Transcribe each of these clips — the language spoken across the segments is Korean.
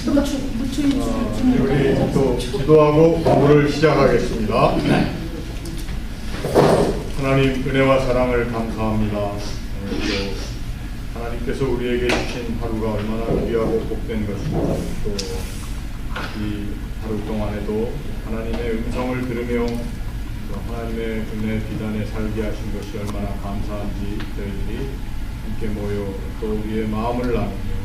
우리 또 기도하고 공부를 시작하겠습니다. 하나님 은혜와 사랑을 감사합니다. 오늘도 하나님께서 우리에게 주신 하루가 얼마나 귀하고 복된 것인가. 또 이 하루 동안에도 하나님의 음성을 들으며 또 하나님의 은혜 비단에 살게 하신 것이 얼마나 감사한지 저희들이 함께 모여 또 우리의 마음을 나누며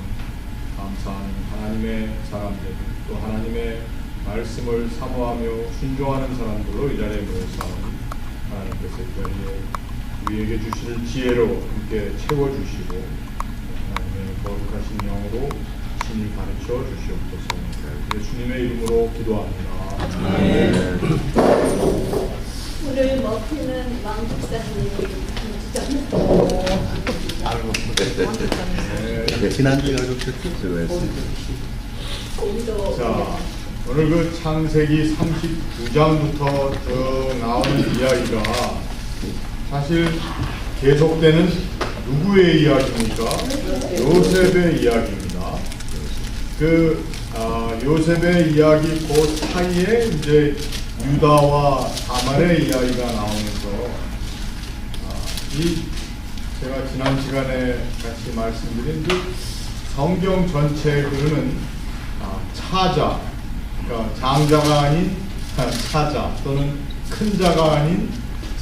감사하는 하나님의 사람들, 또 하나님의 말씀을 사모하며 순종하는 사람들로 이 자리에 모였사오니 하나님께서 이 자리에 우리에게 주실 지혜로 함께 채워주시고 하나님의 거룩하신 영으로 신이 가르쳐 주시옵소서. 예수님의 이름으로 기도합니다. 아멘. 오늘 먹히는 왕 목사님이 지난주에 이렇게 수고했어요. 자, 오늘 그 창세기 39장부터 쭉 나오는 이야기가 사실 계속되는 누구의 이야기입니까? 요셉의 이야기입니다. 요셉의 이야기 그 사이에 이제 유다와 다말의 이야기가 나오면서 제가 지난 시간에 같이 말씀드린 그 성경 전체에 흐르는 차자, 그러니까 장자가 아닌 차자 또는 큰 자가 아닌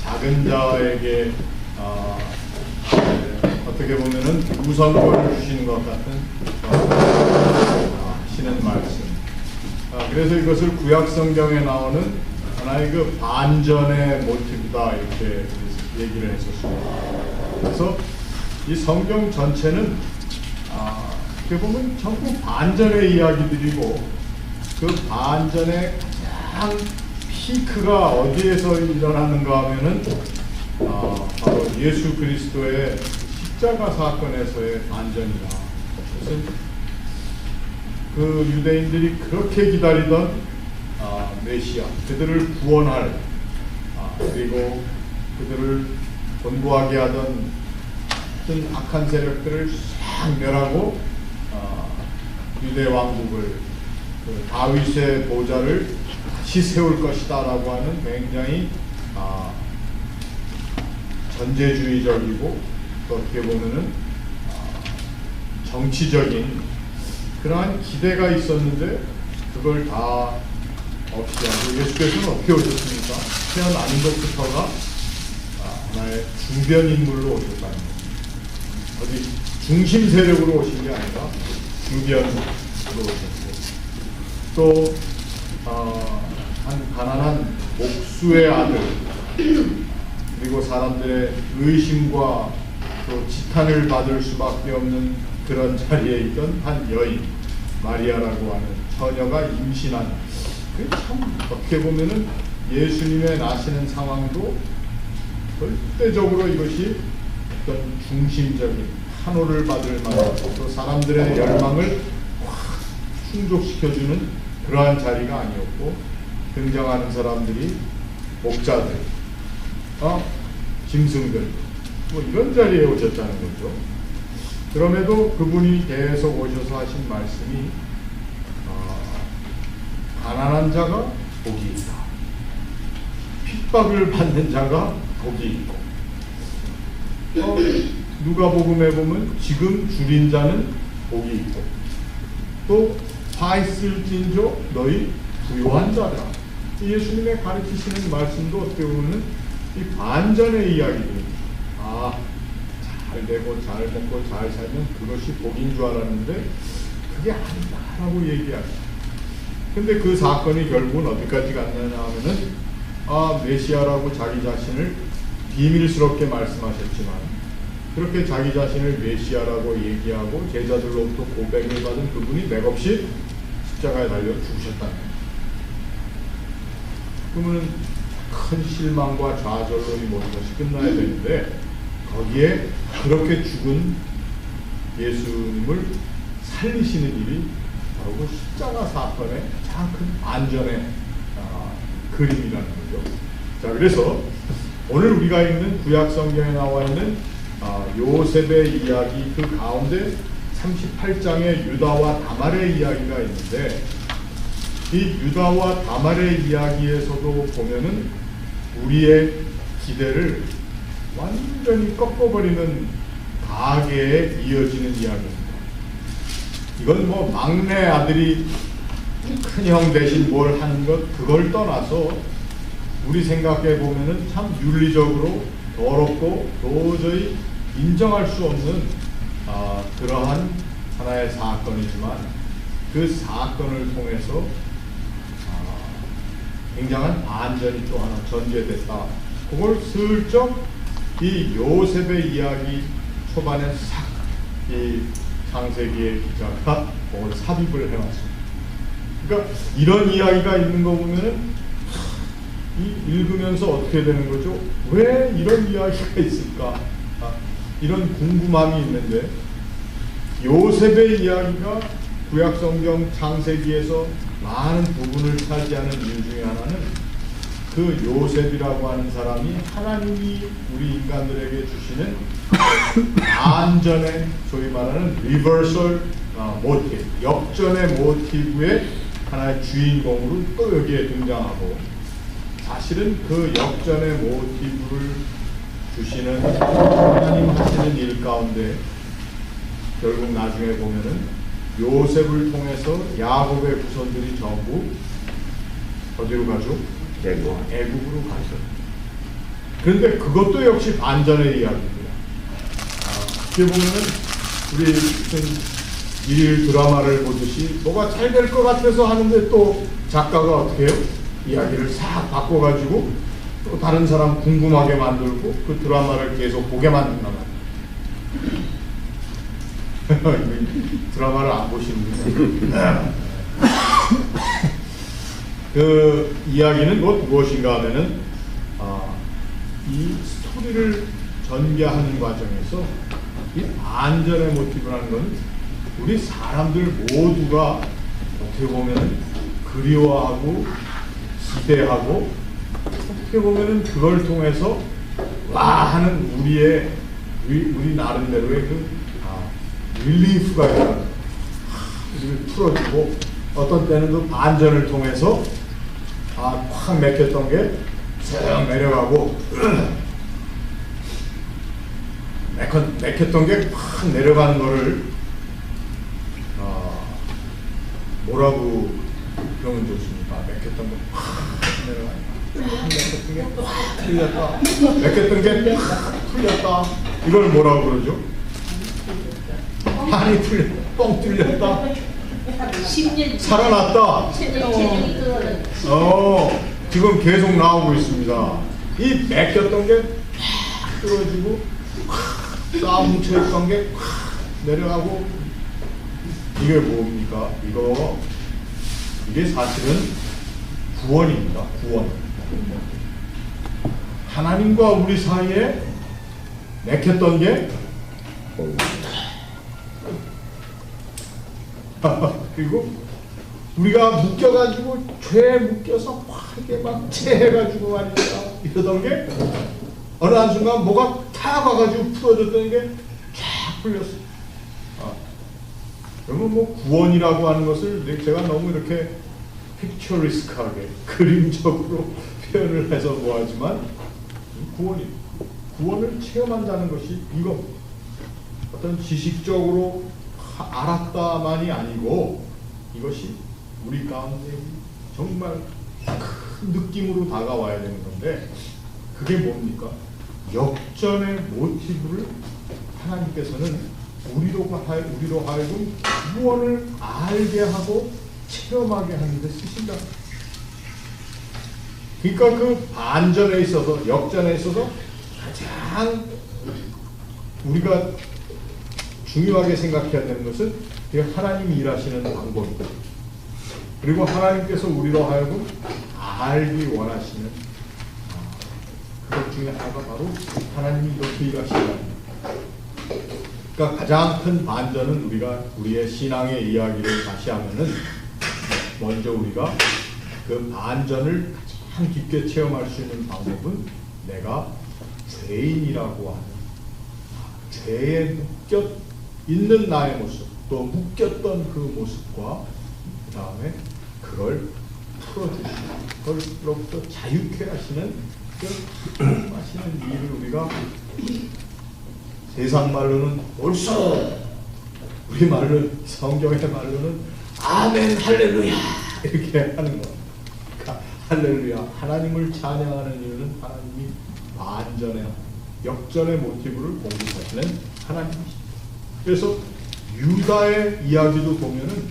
작은 자에게 어떻게 보면은 우선권을 주시는 것 같은 하시는 말씀. 그래서 이것을 구약 성경에 나오는 하나의 그 반전의 모티브다 이렇게 얘기를 했었습니다. 그래서 이 성경 전체는 어떻게 보면 전부 반전의 이야기들이고 그 반전의 가장 피크가 어디에서 일어나는가 하면은 바로 예수 그리스도의 십자가 사건에서의 반전이다. 그래서 그 유대인들이 그렇게 기다리던 메시아, 그들을 구원할 그리고 그들을 곤고하게 하던 어떤 악한 세력들을 싹 멸하고 유대 왕국을 그 다윗의 보좌를 다시 세울 것이다라고 하는 굉장히 전제주의적이고 또 어떻게 보면은 정치적인 그러한 기대가 있었는데 그걸 다 없이 하고 예수께서는 어떻게 오셨습니까? 태어나는 것부터가 하나의 주변 인물로 오셨다는 겁니다. 어디 중심 세력으로 오신 게 아니라 주변으로 오셨고 또 한 가난한 목수의 아들 그리고 사람들의 의심과 또 지탄을 받을 수밖에 없는 그런 자리에 있던 한 여인 마리아라고 하는 처녀가 임신한 참 어떻게 보면은 예수님의 나시는 상황도 절대적으로 이것이 어떤 중심적인 환호를 받을 만한 또 사람들의 열망을 확 충족시켜주는 그러한 자리가 아니었고 등장하는 사람들이 목자들, 짐승들 뭐 이런 자리에 오셨다는 거죠. 그럼에도 그분이 계속 오셔서 하신 말씀이 가난한 자가 복이 있다. 핍박을 받는 자가 복이 있고 누가복음에 보면 지금 줄인 자는 복이 있고 또 화 있을진저 너희 부요한 자라. 예수님의 가르치시는 말씀도 어떻게 보면 이 반전의 이야기입니다. 잘 되고 잘 먹고 잘 살면 그것이 복인 줄 알았는데 그게 아니다라고 얘기하죠. 근데 그 사건이 결국은 어디까지 갔느냐 하면은 메시아라고 자기 자신을 비밀스럽게 말씀하셨지만 그렇게 자기 자신을 메시아라고 얘기하고 제자들로부터 고백을 받은 그분이 맥없이 십자가에 달려 죽으셨다는 거예요. 그러면 큰 실망과 좌절로 이 모든 것이 끝나야 되는데 거기에 그렇게 죽은 예수님을 살리시는 일이 바로 그 십자가 사건의 가장 큰 반전의 그림이라는 거죠. 자, 그래서 오늘 우리가 읽는 구약 성경에 나와 있는 요셉의 이야기 그 가운데 38장에 유다와 다말의 이야기가 있는데 이 유다와 다말의 이야기에서도 보면은 우리의 기대를 완전히 꺾어버리는 가계에 이어지는 이야기입니다. 이건 뭐 막내 아들이 큰형 대신 뭘 하는 것 그걸 떠나서 우리 생각해 보면은 참 윤리적으로 더럽고 도저히 인정할 수 없는 그러한 하나의 사건이지만 그 사건을 통해서 굉장한 반전이 또 하나 전개됐다. 그걸 슬쩍 이 요셉의 이야기 초반에 싹 이 창세기의 기자가 그걸 삽입을 해왔습니다. 그러니까 이런 이야기가 있는 거 보면은 읽으면서 어떻게 되는 거죠? 왜 이런 이야기가 있을까? 이런 궁금함이 있는데 요셉의 이야기가 구약성경 창세기에서 많은 부분을 차지하는 이유 중에 하나는 그 요셉이라고 하는 사람이 하나님이 우리 인간들에게 주시는 반전의 소위 말하는 리버설 모티브, 역전의 모티브의 하나의 주인공으로 또 여기에 등장하고 사실은 그 역전의 모티브를 주시는 하나님 하시는 일 가운데 결국 나중에 보면은 요셉을 통해서 야곱의 후손들이 전부 어디로 가죠? 애국으로 가죠. 그런데 그것도 역시 반전의 이야기입니다. 어떻게 보면은 우리 무슨 일일 드라마를 보듯이 뭐가 잘 될 것 같아서 하는데 또 작가가 어떻게 해요? 이야기를 싹 바꿔가지고 또 다른 사람 궁금하게 만들고 그 드라마를 계속 보게 만든단 말이에요. 드라마를 안 보시는군요. 그 이야기는 무엇인가 하면은 이 스토리를 전개하는 과정에서 이 반전의 모티브라는 건 우리 사람들 모두가 어떻게 보면은 그리워하고 기대하고 어떻게 보면은 그걸 통해서 와 하는 우리 나름대로의 그 릴리프가 있다. 우리를 풀어주고 어떤 때는 그 반전을 통해서 확 맥혔던 게 쭉 내려가고 맥혔던 게 확 내려가는 거를 뭐라고 표현 좋습니까? 맥혔던 거 확 내려가니까 맥혔던 게 확 풀렸다. 이걸 뭐라고 그러죠? 한이 풀렸다. 뻥 뚫렸다. 10년 살아났다. 지금 계속 나오고 있습니다. 이 맥혔던 게 팍 뚫어지고 꽉 뭉쳐있던 게 팍 내려가고 이게 뭡니까? 이게 사실은 구원입니다. 구원. 하나님과 우리 사이에 맥혔던 게 그리고 우리가 묶여가지고 죄에 묶여서 막 이렇게 막 체해가지고 말이야 이러던 게 어느 한순간 뭐가 탁 와가지고 풀어졌던 게 쫙 풀렸어. 그러면 뭐 구원이라고 하는 것을 제가 너무 이렇게 픽처리스크하게 그림적으로 표현을 해서 뭐하지만 구원을 체험한다는 것이 이거 어떤 지식적으로 알았다만이 아니고 이것이 우리 가운데 정말 큰 느낌으로 다가와야 되는 건데 그게 뭡니까? 역전의 모티브를 하나님께서는 우리로 하여금 구원을 알게 하고 체험하게 하는 데 쓰신다. 그러니까 그 반전에 있어서 역전에 있어서 가장 우리가 중요하게 생각해야 되는 것은 하나님이 일하시는 방법이다. 그리고 하나님께서 우리로 하여금 알기 원하시는 그것 중에 하나가 바로 하나님이 이렇게 일하신다. 그러니까 가장 큰 반전은 우리의 신앙의 이야기를 다시 하면은 먼저 우리가 그 반전을 가장 깊게 체험할 수 있는 방법은 내가 죄인이라고 하는 죄에 묶여 있는 나의 모습 또 묶였던 그 모습과 그 다음에 그걸 풀어주시고 그걸로부터 자유케 하시는 그 하시는 일을 우리가 세상 말로는 옳소, 우리 말로 성경의 말로는 아멘 할렐루야 이렇게 하는 거. 그러니까 할렐루야, 하나님을 찬양하는 이유는 하나님이 반전의 역전의 모티브를 공급하시는 하나님이시죠. 그래서 유다의 이야기도 보면은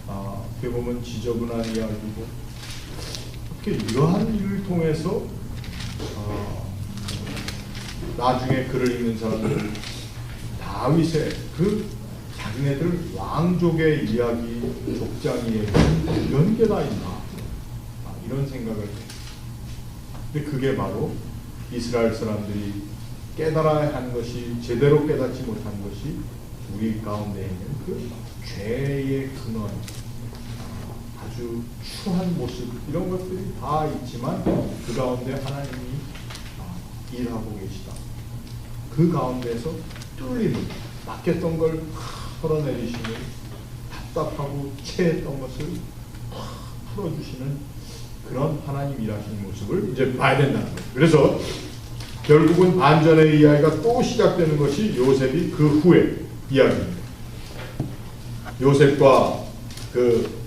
어떻게 보면 지저분한 이야기고, 어떻게 이러한 일을 통해서 나중에 글을 읽는 사람들 다윗의 그 자기네들 왕족의 이야기, 족장 이야기, 이런 게 다 있나, 이런 생각을 해요. 근데 그게 바로 이스라엘 사람들이 깨달아야 한 것이, 제대로 깨닫지 못한 것이 우리 가운데 있는 그 죄의 근원, 아주 추한 모습, 이런 것들이 다 있지만 그 가운데 하나님이 일하고 계시다. 그 가운데서 뚫리는, 막혔던 걸 털어내리시는, 답답하고 체했던 것을 풀어주시는 그런 하나님 일하시는 모습을 이제 봐야 된다는 거예요. 그래서 결국은 반전의 이야기가 또 시작되는 것이 요셉이 그 후에 이야기입니다. 요셉과 그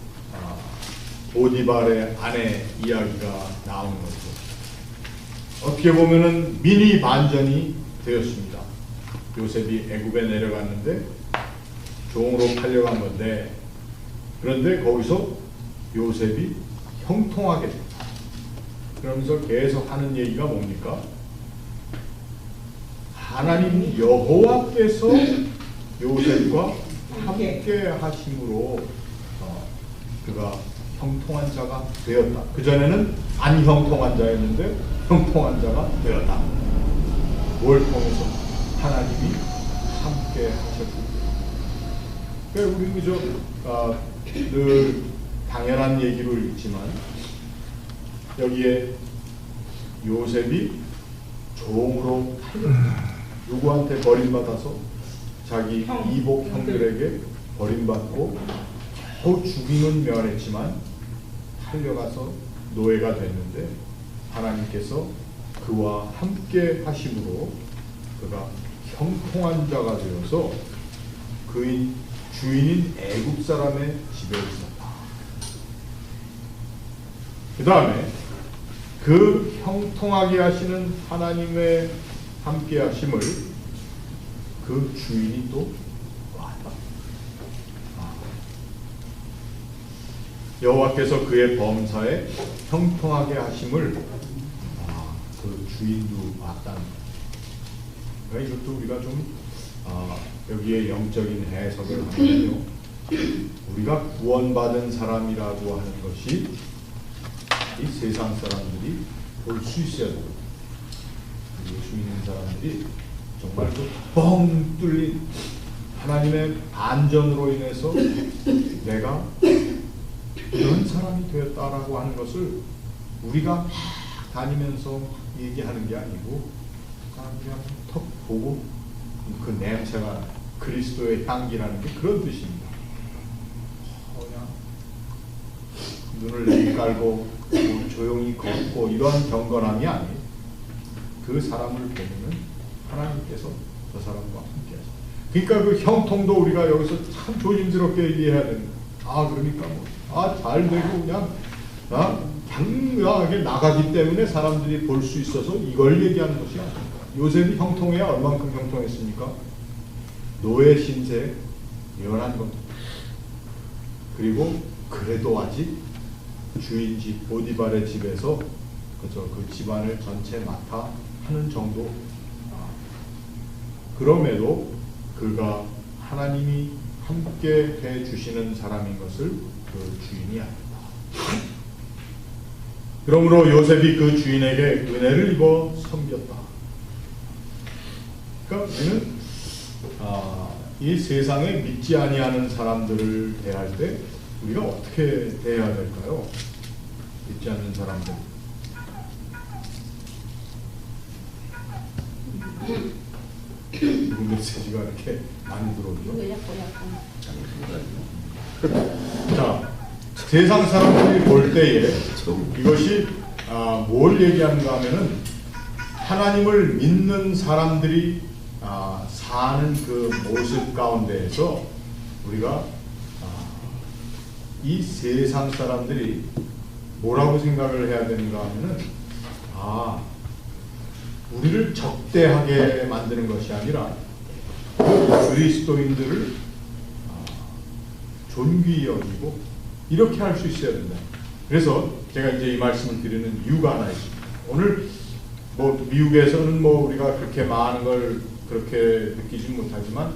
보디발의 아내 이야기가 나오는 거죠. 어떻게 보면은 미니 반전이 되었습니다. 요셉이 애굽에 내려갔는데 종으로 팔려간 건데, 그런데 거기서 요셉이 형통하게 됐다. 그러면서 계속 하는 얘기가 뭡니까? 하나님 여호와께서 요셉과 함께 하심으로 그가 형통한 자가 되었다. 그전에는 안 형통한 자였는데 형통한 자가 되었다. 뭘 통해서? 하나님이 함께 하셨고. 그러니까 우리 그저 늘 당연한 얘기로 읽지만 여기에 요셉이 종으로 누구한테 버림받아서 자기 이복 형들에게 버림받고 겨우 죽이는 면했지만 팔려가서 노예가 됐는데 하나님께서 그와 함께 하심으로 그가 형통한 자가 되어서 그의 주인인 애굽 사람의 집에 있었다. 그 다음에 그 형통하게 하시는 하나님의 함께 하심을 그 주인이 또 왔다. 여호와께서 그의 범사에 형통하게 하심을 그 주인도 왔다는 거예요. 그러니까 이것도 우리가 좀 여기에 영적인 해석을 하면요, 우리가 구원받은 사람이라고 하는 것이 이 세상 사람들이 볼 수 있어야 되고, 예수 믿는 사람들이 정말 그 뻥 뚫린 하나님의 반전으로 인해서 내가 이런 사람이 되었다라고 하는 것을 우리가 다니면서 얘기하는 게 아니고 그냥 턱 보고 그 냄새가 그리스도의 향기라는 게 그런 뜻입니다. 그냥 눈을 내리깔고 조용히 걷고 이러한 경건함이 아니에요. 그 사람을 보면은 하나님께서 저 사람과 함께 하십니다. 그러니까 그 형통도 우리가 여기서 참 조심스럽게 이해해야 됩니다. 그러니까 잘 되고 그냥 당연하게 나가기 때문에 사람들이 볼 수 있어서 이걸 얘기하는 것이 아닙니다. 요셉이 형통해야 얼만큼 형통했습니까? 노예 신세에 연한 것. 그리고 그래도 아직 주인 집 보디발의 집에서 그 집안을 전체 맡아 하는 정도. 그럼에도 그가 하나님이 함께 해 주시는 사람인 것을 그 주인이 압니다. 그러므로 요셉이 그 주인에게 은혜를 입어 섬겼다. 그러니까 우리는 이 세상에 믿지 아니하는 사람들을 대할 때 우리가 어떻게 대해야 될까요? 믿지 않는 사람들. 이런 메시지가 이렇게 많이 들어오죠. 이거 약간. 자, 세상 사람들이 볼 때에 이것이 뭘 얘기하는가 하면은 하나님을 믿는 사람들이 사는 그 모습 가운데에서 우리가 이 세상 사람들이 뭐라고 생각을 해야 되는가 하면은 우리를 적대하게 만드는 것이 아니라 그리스도인들을 존귀히 여기고 이렇게 할 수 있어야 된다. 그래서 제가 이제 이 말씀을 드리는 이유가 하나 있습니다. 오늘 뭐 미국에서는 뭐 우리가 그렇게 많은 걸 그렇게 느끼지는 못하지만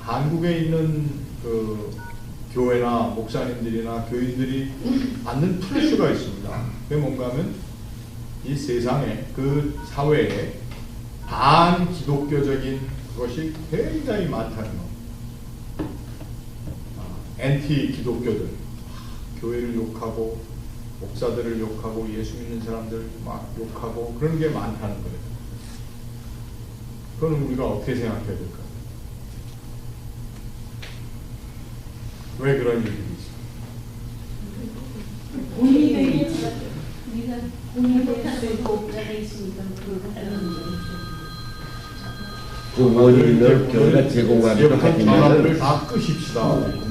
한국에 있는 그 교회나 목사님들이나 교인들이 받는 프레셔가 있습니다. 그게 뭔가 하면 이 세상에 그 사회에 반기독교적인 것이 굉장히 많다는 거. 엔티 기독교들, 교회를 욕하고 목사들을 욕하고 예수 믿는 사람들 막 욕하고 그런 게 많다는 거예요. 그건 우리가 어떻게 생각해야 될까요? 왜 그런 일들이 있어요? 우리가 공유될 목자가 있으니까 그걸 하는 거예요. 그 원인을 교회가 제공하도록 전화를 하기는 다 끄십시다.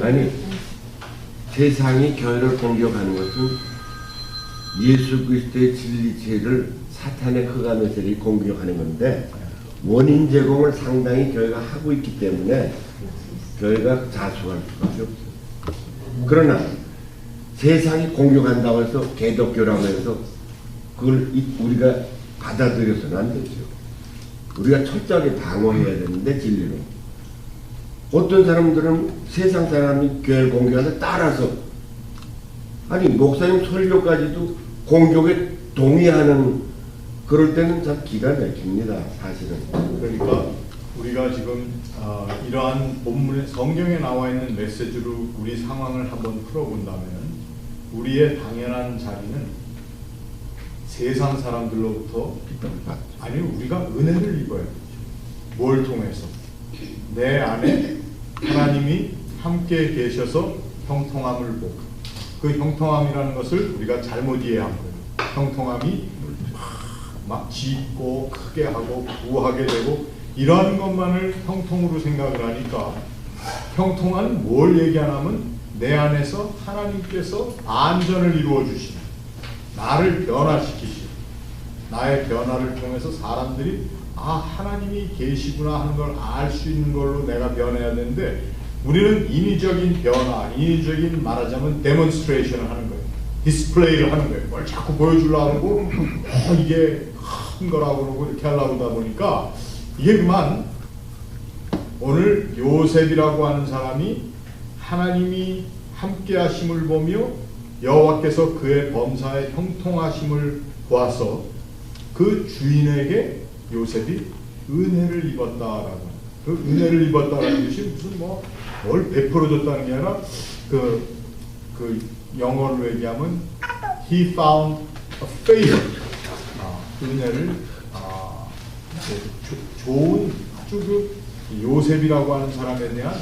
아니 세상이 교회를 공격하는 것은 예수 그리스도의 진리체를 사탄의 흑암에서리 공격하는 건데 원인 제공을 상당히 교회가 하고 있기 때문에 교회가 자수할 수밖에 없어요. 그러나 세상이 공격한다고 해서 개독교라고 해서 그걸 우리가 받아들여서는 안 되죠. 우리가 철저하게 방어해야 되는데 진리로. 어떤 사람들은 세상 사람이 교회를 공격하는데 따라서 아니 목사님 설교까지도 공격에 동의하는 그럴 때는 참 기가 막힙니다. 사실은. 그러니까 우리가 지금 이러한 본문의 성경에 나와 있는 메시지로 우리 상황을 한번 풀어본다면 우리의 당연한 자리는 세상 사람들로부터 아니 우리가 은혜를 입어야 되죠. 뭘 통해서? 내 안에 하나님이 함께 계셔서 형통함을 보고 그 형통함이라는 것을 우리가 잘못 이해한 거예요. 형통함이 막 짙고 크게 하고 부하게 되고 이러한 것만을 형통으로 생각을 하니까 형통한 뭘 얘기하냐면 내 안에서 하나님께서 안전을 이루어 주시는 나를 변화시키시는 나의 변화를 통해서 사람들이 하나님이 계시구나 하는 걸 알 수 있는 걸로 내가 변해야 되는데 우리는 인위적인 변화, 인위적인 말하자면 데몬스트레이션을 하는 거예요. 디스플레이를 하는 거예요. 뭘 자꾸 보여주려고 하고 이게 큰 거라고 그러고 이렇게 하려고 하다 보니까 이게 그만 오늘 요셉이라고 하는 사람이 하나님이 함께 하심을 보며 여호와께서 그의 범사에 형통하심을 보아서 그 주인에게 요셉이 은혜를 입었다라고 그 은혜를 입었다라는 것이 무슨 뭘 베풀어줬다는 게 아니라 그 영어로 얘기하면 he found a favor 은혜를 좋은 아주 그 요셉이라고 하는 사람에 대한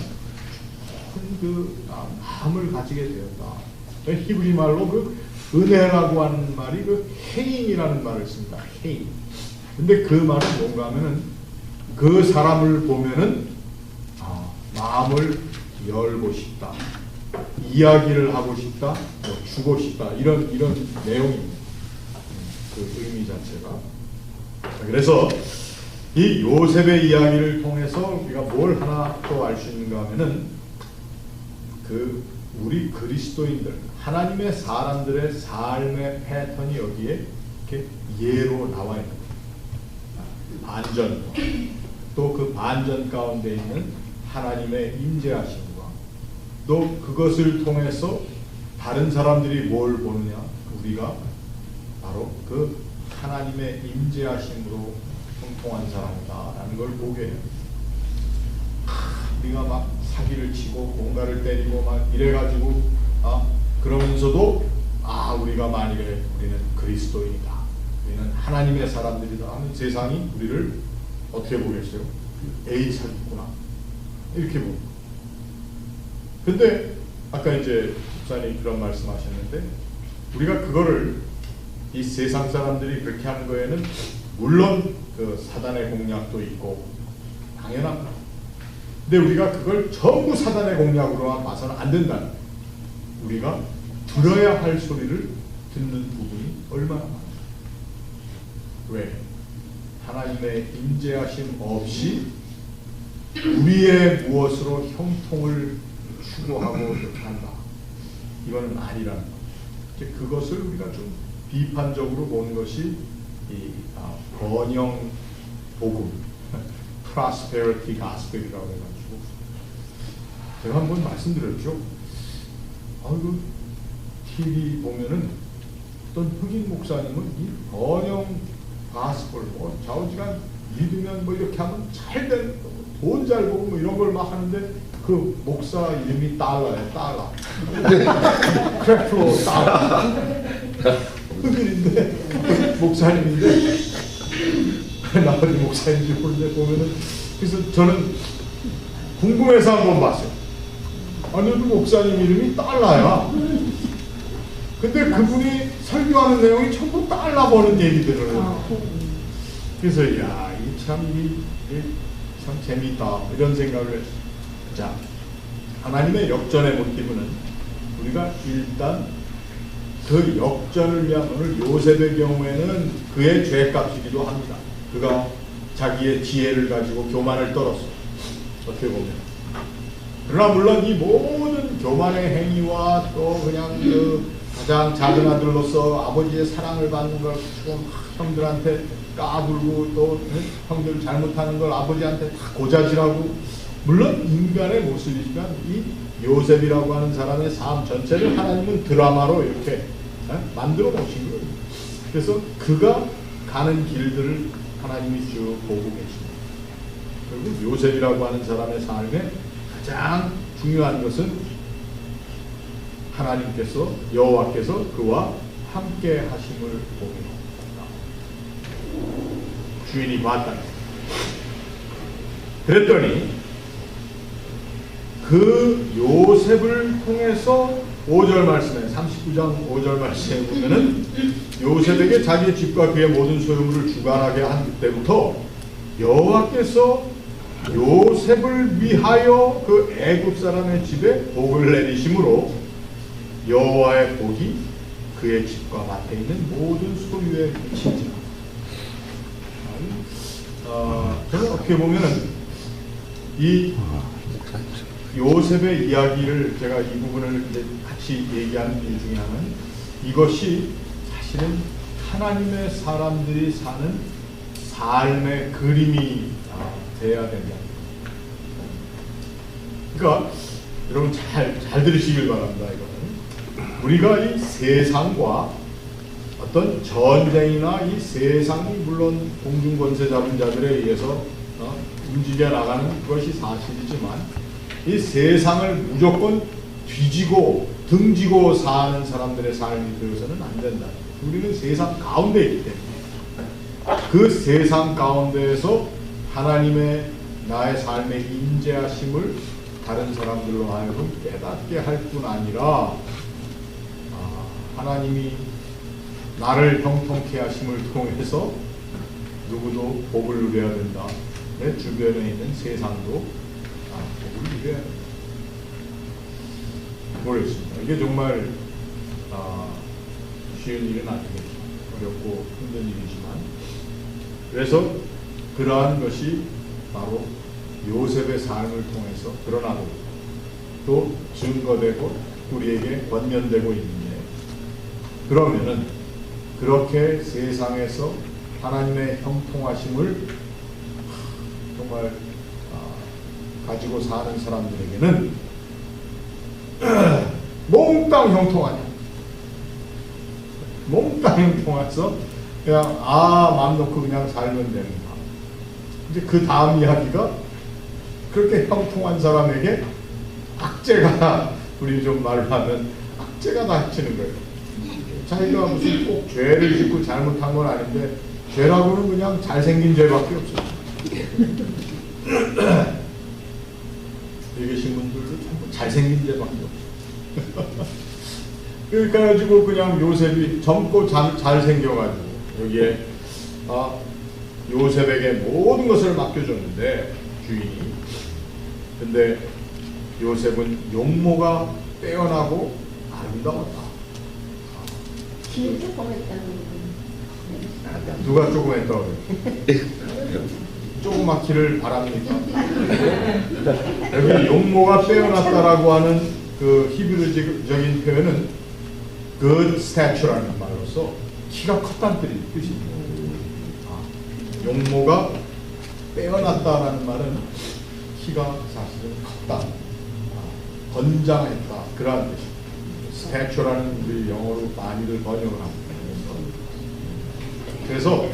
그 마음을 가지게 되었다. 히브리 말로 그 은혜라고 하는 말이 그 헤인이라는 말을 씁니다. 헤인. 근데 그 말은 뭔가 하면은 그 사람을 보면은 마음을 열고 싶다. 이야기를 하고 싶다. 주고 싶다. 이런 내용입니다. 그 의미 자체가. 그래서 이 요셉의 이야기를 통해서 우리가 뭘 하나 또 알 수 있는가 하면은 우리 그리스도인들 하나님의 사람들의 삶의 패턴이 여기에 이렇게 예로 나와 있는 거예요. 반전 또 그 반전 가운데 있는 하나님의 임재하심과 또 그것을 통해서 다른 사람들이 뭘 보느냐 우리가 바로 그 하나님의 임재하심으로 형통한 사람이다라는 걸 보게 해요. 우리가 막 사기를 치고 뭔가를 때리고 막 이래가지고 그러면서도 우리가 만일에 우리는 그리스도인이다 우리는 하나님의 사람들이다 하면 세상이 우리를 어떻게 보겠어요? 에이 사기꾼아 이렇게 봅니다. 근데 아까 이제 목사님 그런 말씀하셨는데 우리가 그거를 이 세상 사람들이 그렇게 하는 거에는 물론 그 사단의 공략도 있고 당연한 거. 근데 우리가 그걸 전부 사단의 공략으로만 봐서는 안 된다는 거예요. 우리가 들어야 할 소리를 듣는 부분이 얼마나 많아요. 왜? 하나님의 임재하심 없이 우리의 무엇으로 형통을 추구하고 이렇게 한다. 이거는 아니라는 거예요. 그것을 우리가 좀 비판적으로 보는 것이 이 번영 복음, prosperity gospel이라고 해가지고 제가 한번 말씀드렸죠. 그 TV 보면은 어떤 흑인 목사님은 이 번영 가스펠 뭐 좌우지간 믿으면 뭐 이렇게 하면 잘 되는 돈 잘 벌고 뭐 이런 걸 막 하는데 그 목사 이름이 달러예요. 달러. 크래프로 달러. 흑인인데 목사님인데 나머지 목사인지 모르는데 보면은 그래서 저는 궁금해서 한번 봤어요. 아니 그 목사님 이름이 달러야. 근데 그분이 설교하는 내용이 전부 달러 버는 얘기들을 그래서 야, 이 참 재밌다 이런 생각을 했어요. 자, 하나님의 역전의 모티브는 우리가 일단 그 역전을 위한 오늘 요셉의 경우에는 그의 죄값이기도 합니다. 그가 자기의 지혜를 가지고 교만을 떨었어. 어떻게 보면. 그러나 물론 이 모든 교만의 행위와 또 그냥 그 가장 작은 아들로서 아버지의 사랑을 받는 걸 형들한테 까불고 또 형들 잘못하는 걸 아버지한테 다 고자질하고 물론 인간의 모습이지만 이 요셉이라고 하는 사람의 삶 전체를 하나님은 드라마로 이렇게 만들어 놓으신 거예요. 그래서 그가 가는 길들을 하나님이 쭉 보고 계십니다. 그리고 요셉이라고 하는 사람의 삶에 가장 중요한 것은 하나님께서 여호와께서 그와 함께 하심을 보게 주인이 봤다. 그랬더니 그 요셉을 통해서 5절 말씀에 39장 5절 말씀에 보면은 요셉에게 자기의 집과 그의 모든 소유물을 주관하게 한 그때부터 여호와께서 요셉을 위하여 그 애굽 사람의 집에 복을 내리심으로 여호와의 복이 그의 집과 밭에 있는 모든 소유에 미치지. 저는 어떻게 보면은 이 요셉의 이야기를 제가 이 부분을 이제 같이 얘기하는 이유 중에 하나는 이것이 사실은 하나님의 사람들이 사는 삶의 그림이 돼야 된다. 그러니까 여러분 잘 들으시길 바랍니다. 이거는 우리가 이 세상과 어떤 전쟁이나 이 세상이 물론 공중권세 잡은 자들에 의해서 움직여 나가는 것이 사실이지만 이 세상을 무조건 뒤지고 등지고 사는 사람들의 삶이 되어서는 안 된다. 우리는 세상 가운데 있기 때문에 그 세상 가운데에서 하나님의 나의 삶의 임재하심을 다른 사람들로 하여금 깨닫게 할 뿐 아니라 하나님이 나를 형통케 하심을 통해서 누구도 복을 누려야 된다. 내 주변에 있는 세상도 복을 누려야 된다. 모르겠습니다. 이게 정말 쉬운 일은 아니겠죠. 어렵고 힘든 일이지만 그래서 그러한 것이 바로 요셉의 삶을 통해서 드러나고 또 증거되고 우리에게 권면되고 있는데 그러면은 그렇게 세상에서 하나님의 형통하심을 정말 가지고 사는 사람들에게는 몽땅 형통하냐. 몽땅 형통해서 그냥 마음 놓고 그냥 살면 됩니다. 이제 그 다음 이야기가 그렇게 형통한 사람에게 악재가 우리 좀 말로 하면 악재가 닥치는 거예요. 자기가 무슨 꼭 죄를 짓고 잘못한 건 아닌데 죄라고는 그냥 잘생긴 죄밖에 없어요. 여기 계신 분들도 전부 잘생긴 죄밖에 없어요. 그러니까 가지고 그냥 요셉이 젊고 잘생겨가지고 여기에 요셉에게 모든 것을 맡겨줬는데 주인이. 근데 요셉은 용모가 빼어나고 아름다웠다. 진짜 고맙다는 누가 조금 했다고 그래요? 조그맣기를 바랍니까? 여기 용모가 빼어났다라고 하는 그 히브리적인 표현은 good stature라는 말로서 키가 컸다는 뜻입니다. 용모가 빼어났다라는 말은 키가 사실은 컸다, 건장했다, 그러한 뜻입니다. stature라는 우리 영어로 많이들 번역을 합니다. 그래서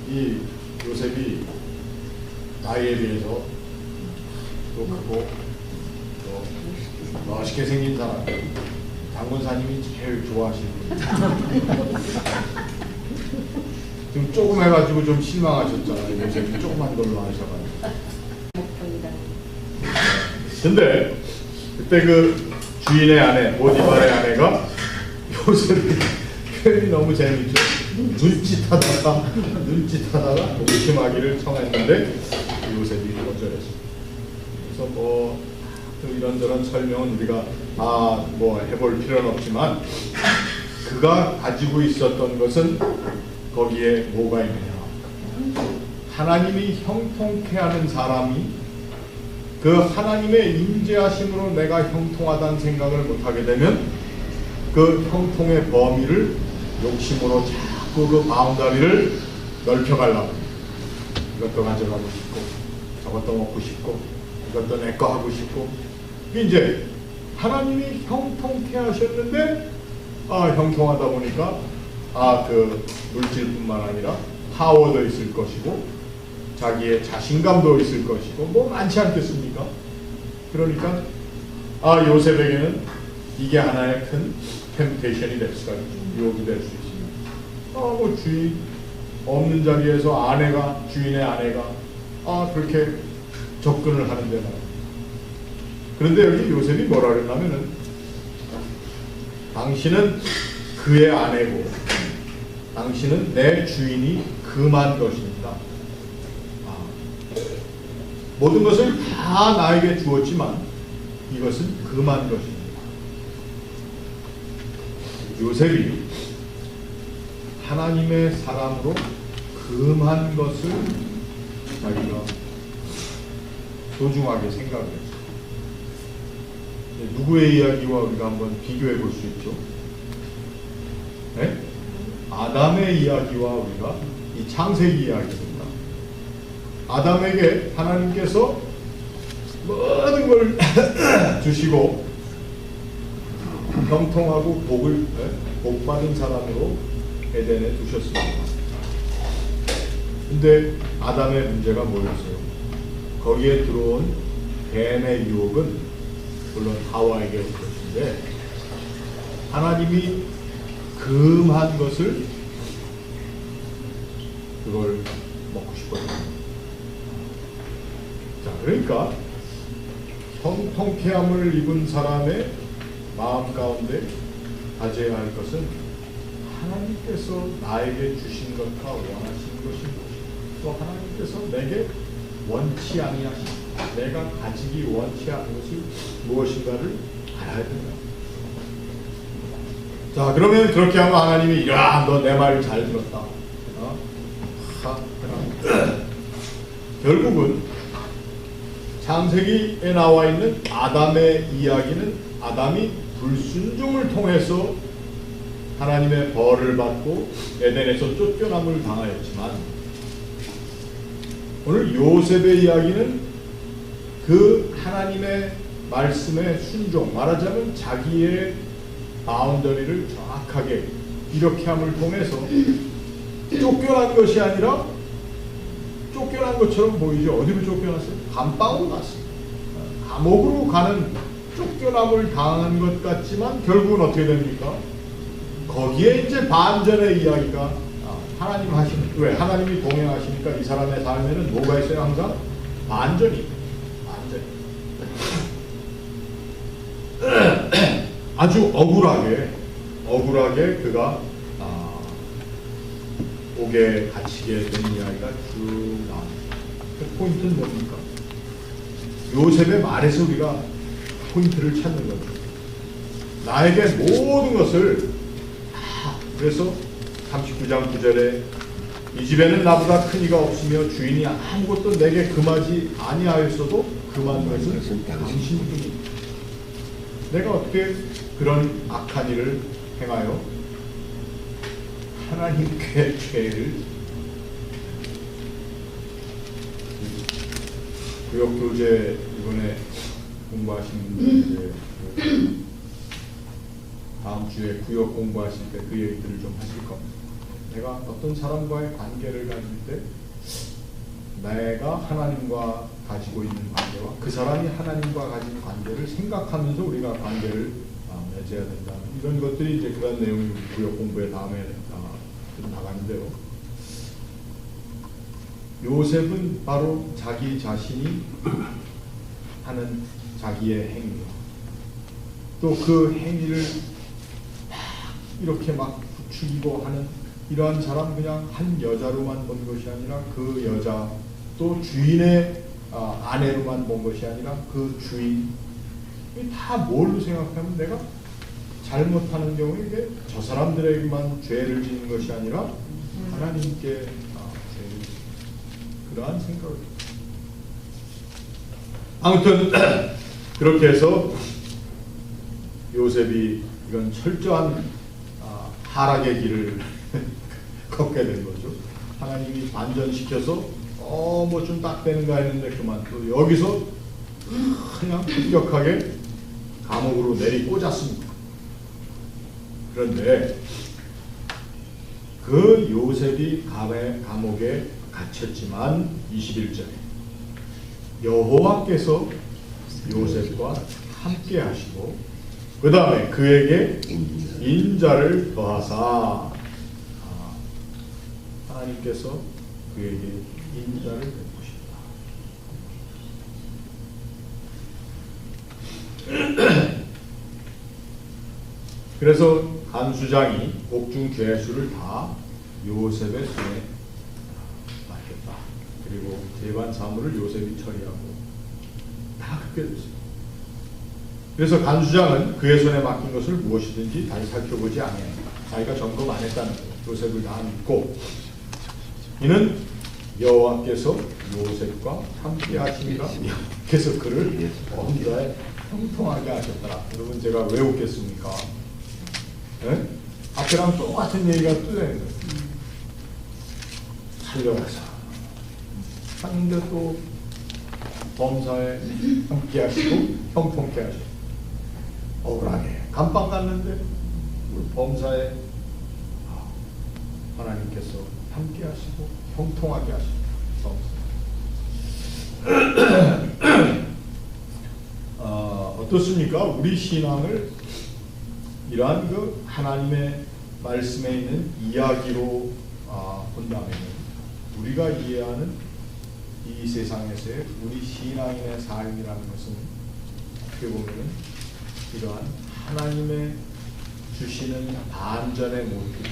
이 요셉이 나이에 비해서 또 크고 또 멋있게 생긴 사람, 장군사님이 제일 좋아하시는 분. 좀 조금 해가지고 좀 실망하셨잖아요. 요셉이 조그만 걸로 하셔가지고. 목표이다. 근데 그때 그 주인의 아내, 보디발의 아내가 요셉이 표현이 너무 재밌죠. 눈짓하다가 동심하기를 청했는데 요셉이 거절했습니다. 그래서 뭐 이런저런 설명은 우리가 뭐 해볼 필요는 없지만 그가 가지고 있었던 것은 거기에 뭐가 있느냐. 하나님이 형통케 하는 사람이 그 하나님의 임재하심으로 내가 형통하다는 생각을 못하게 되면 그 형통의 범위를 욕심으로 자꾸 그 바운다리를 넓혀가려고, 이것도 가져가고 싶고 저것도 먹고 싶고 이것도 내 거 하고 싶고. 이제 하나님이 형통케 하셨는데 형통하다 보니까 그 물질뿐만 아니라 파워도 있을 것이고 자기의 자신감도 있을 것이고 뭐 많지 않겠습니까? 그러니까 요셉에게는 이게 하나의 큰 템테이션이 될 수가 있죠. 유혹이 될 수 있습니다. 뭐 주인 없는 자리에서 주인의 아내가 그렇게 접근을 하는데 말이야. 그런데 여기 요셉이 뭐라 그랬냐면은 당신은 그의 아내고 당신은 내 주인이 금한 것입니다. 모든 것을 다 나에게 주었지만 이것은 금한 것입니다. 요셉이 하나님의 사람으로 금한 것을 자기가 소중하게 생각했어요. 누구의 이야기와 우리가 한번 비교해 볼 수 있죠? 네? 아담의 이야기와 우리가 이 창세기 이야기입니다. 아담에게 하나님께서 모든 걸 주시고 형통하고 복받은 사람으로 에덴에 두셨습니다. 근데 아담의 문제가 뭐였어요? 거기에 들어온 뱀의 유혹은 물론 하와에게 올 것인데 하나님이 금한 것을 그걸 먹고 싶었어요. 자, 그러니까 형통케함을 입은 사람의 마음 가운데 가져야 할 것은 하나님께서 나에게 주신 것과 원하신 것인 것이고 또 하나님께서 내게 원치 아니하신 내가 가지기 원치 않은 것이 무엇인가를 알아야 된다. 자, 그러면 그렇게 하면 하나님이 야, 너 내 말을 잘 들었다. 결국은 창세기에 나와 있는 아담의 이야기는 아담이 불순종을 통해서 하나님의 벌을 받고 에덴에서 쫓겨남을 당하였지만 오늘 요셉의 이야기는 그 하나님의 말씀에 순종, 말하자면 자기의 바운더리를 정확하게 이렇게 함을 통해서 쫓겨난 것이 아니라 쫓겨난 것처럼 보이죠. 어디로 쫓겨났어요? 감방으로 갔습니다. 감옥으로 가는 쫓겨남을 당한 것 같지만 결국은 어떻게 됩니까? 거기에 이제 반전의 이야기가 하나님 하시는, 왜 하나님이 동행하시니까 이 사람의 삶에는 뭐가 있어요? 항상 반전이. 아주 억울하게 그가 옥에 갇히게 된 이야기가 쭉 나옵니다. 그 포인트는 뭡니까? 요셉의 말에서 우리가 포인트를 찾는 거죠. 나에게 모든 것을 그래서 39장 9절에 이 집에는 나보다 큰 이가 없으며 주인이 아무것도 내게 금하지 아니하였어도 금한 것은 당신뿐이다. 내가 어떻게 그런 악한 일을 행하여 하나님께 죄를 구역교재 이번에 공부하시는 분들 다음 주에 구역 공부하실 때 그 얘기들을 좀 하실 겁니다. 내가 어떤 사람과의 관계를 가질 때 내가 하나님과 가지고 있는 관계와 그 사람이 하나님과 가진 관계를 생각하면서 우리가 관계를 맺어야 된다. 이런 것들이 이제 그런 내용이 구역 공부의 다음에 나가는데요. 요셉은 바로 자기 자신이 하는 자기의 행위와 또 그 행위를 이렇게 막 부추기고 하는 이러한 사람, 그냥 한 여자로만 본 것이 아니라 그 여자 또 주인의 아내로만 본 것이 아니라 그 주인, 다 뭘로 생각하면 내가 잘못하는 경우에 이게 저 사람들에게만 죄를 지는 것이 아니라 하나님께 죄를 그러한 생각을. 아무튼 그렇게 해서 요셉이 이건 철저한 하락의 길을 걷게 된 거죠. 하나님이 반전시켜서 뭐 좀 딱 되는가 했는데 그만 또 여기서 그냥 급격하게 감옥으로 내리꽂았습니다. 그런데 그 요셉이 감옥에 갇혔지만 21절에 여호와께서 요셉과 함께 하시고 그 다음에 그에게 인자를 더하사 하나님께서 그에게 인자를 베푸신다. 그래서 간수장이 옥중 죄수를 다 요셉의 손에 맡겼다. 그리고 재반 사물을 요셉이 처리하고 다 그렇게 됐습니다. 그래서 간수장은 그의 손에 맡긴 것을 무엇이든지 다시 살펴보지 아니하니라. 자기가 점검 안 했다는 거예요. 요셉을 다 믿고 이는 여호와께서 요셉과 함께 하시니라. 여호와께서 그를 범사에 형통하게 하셨더라. 여러분 제가 왜 웃겠습니까? 네? 앞에랑 똑같은 얘기가 또 되는 거예요. 살려가서 하는데 또 범사에 함께 하시고 형통케 하시고 억울하게 감방 갔는데 범사에 하나님께서 함께 하시고 형통하게 하시고 어떻습니까? 우리 신앙을 이러한 그 하나님의 말씀에 있는 이야기로 본다면 우리가 이해하는 이 세상에서의 우리 신앙인의 삶이라는 것은 어떻게 보면 이러한 하나님의 주시는 반전의 모습을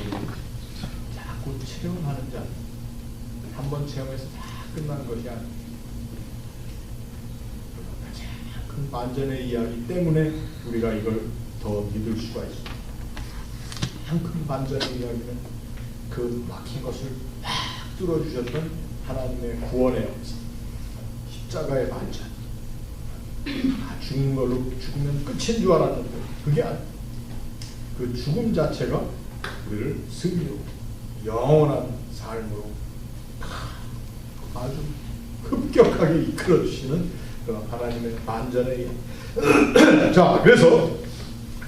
자꾸 체험하는 자, 한번 체험해서 다 끝나는 것이 아니라 큰 반전의 이야기 때문에 우리가 이걸 더 믿을 수가 있습니다. 한 큰 반전의 이야기는 그 막힌 것을 딱 뚫어주셨던 하나님의 구원의 역사, 십자가의 반전. 죽는 걸로 죽으면 끝인 줄 알았는데 그게 아니에요. 그 죽음 자체가 우리를 승리로 영원한 삶으로 아주 급격하게 이끌어주시는 하나님의 반전의 이야기. 자, 그래서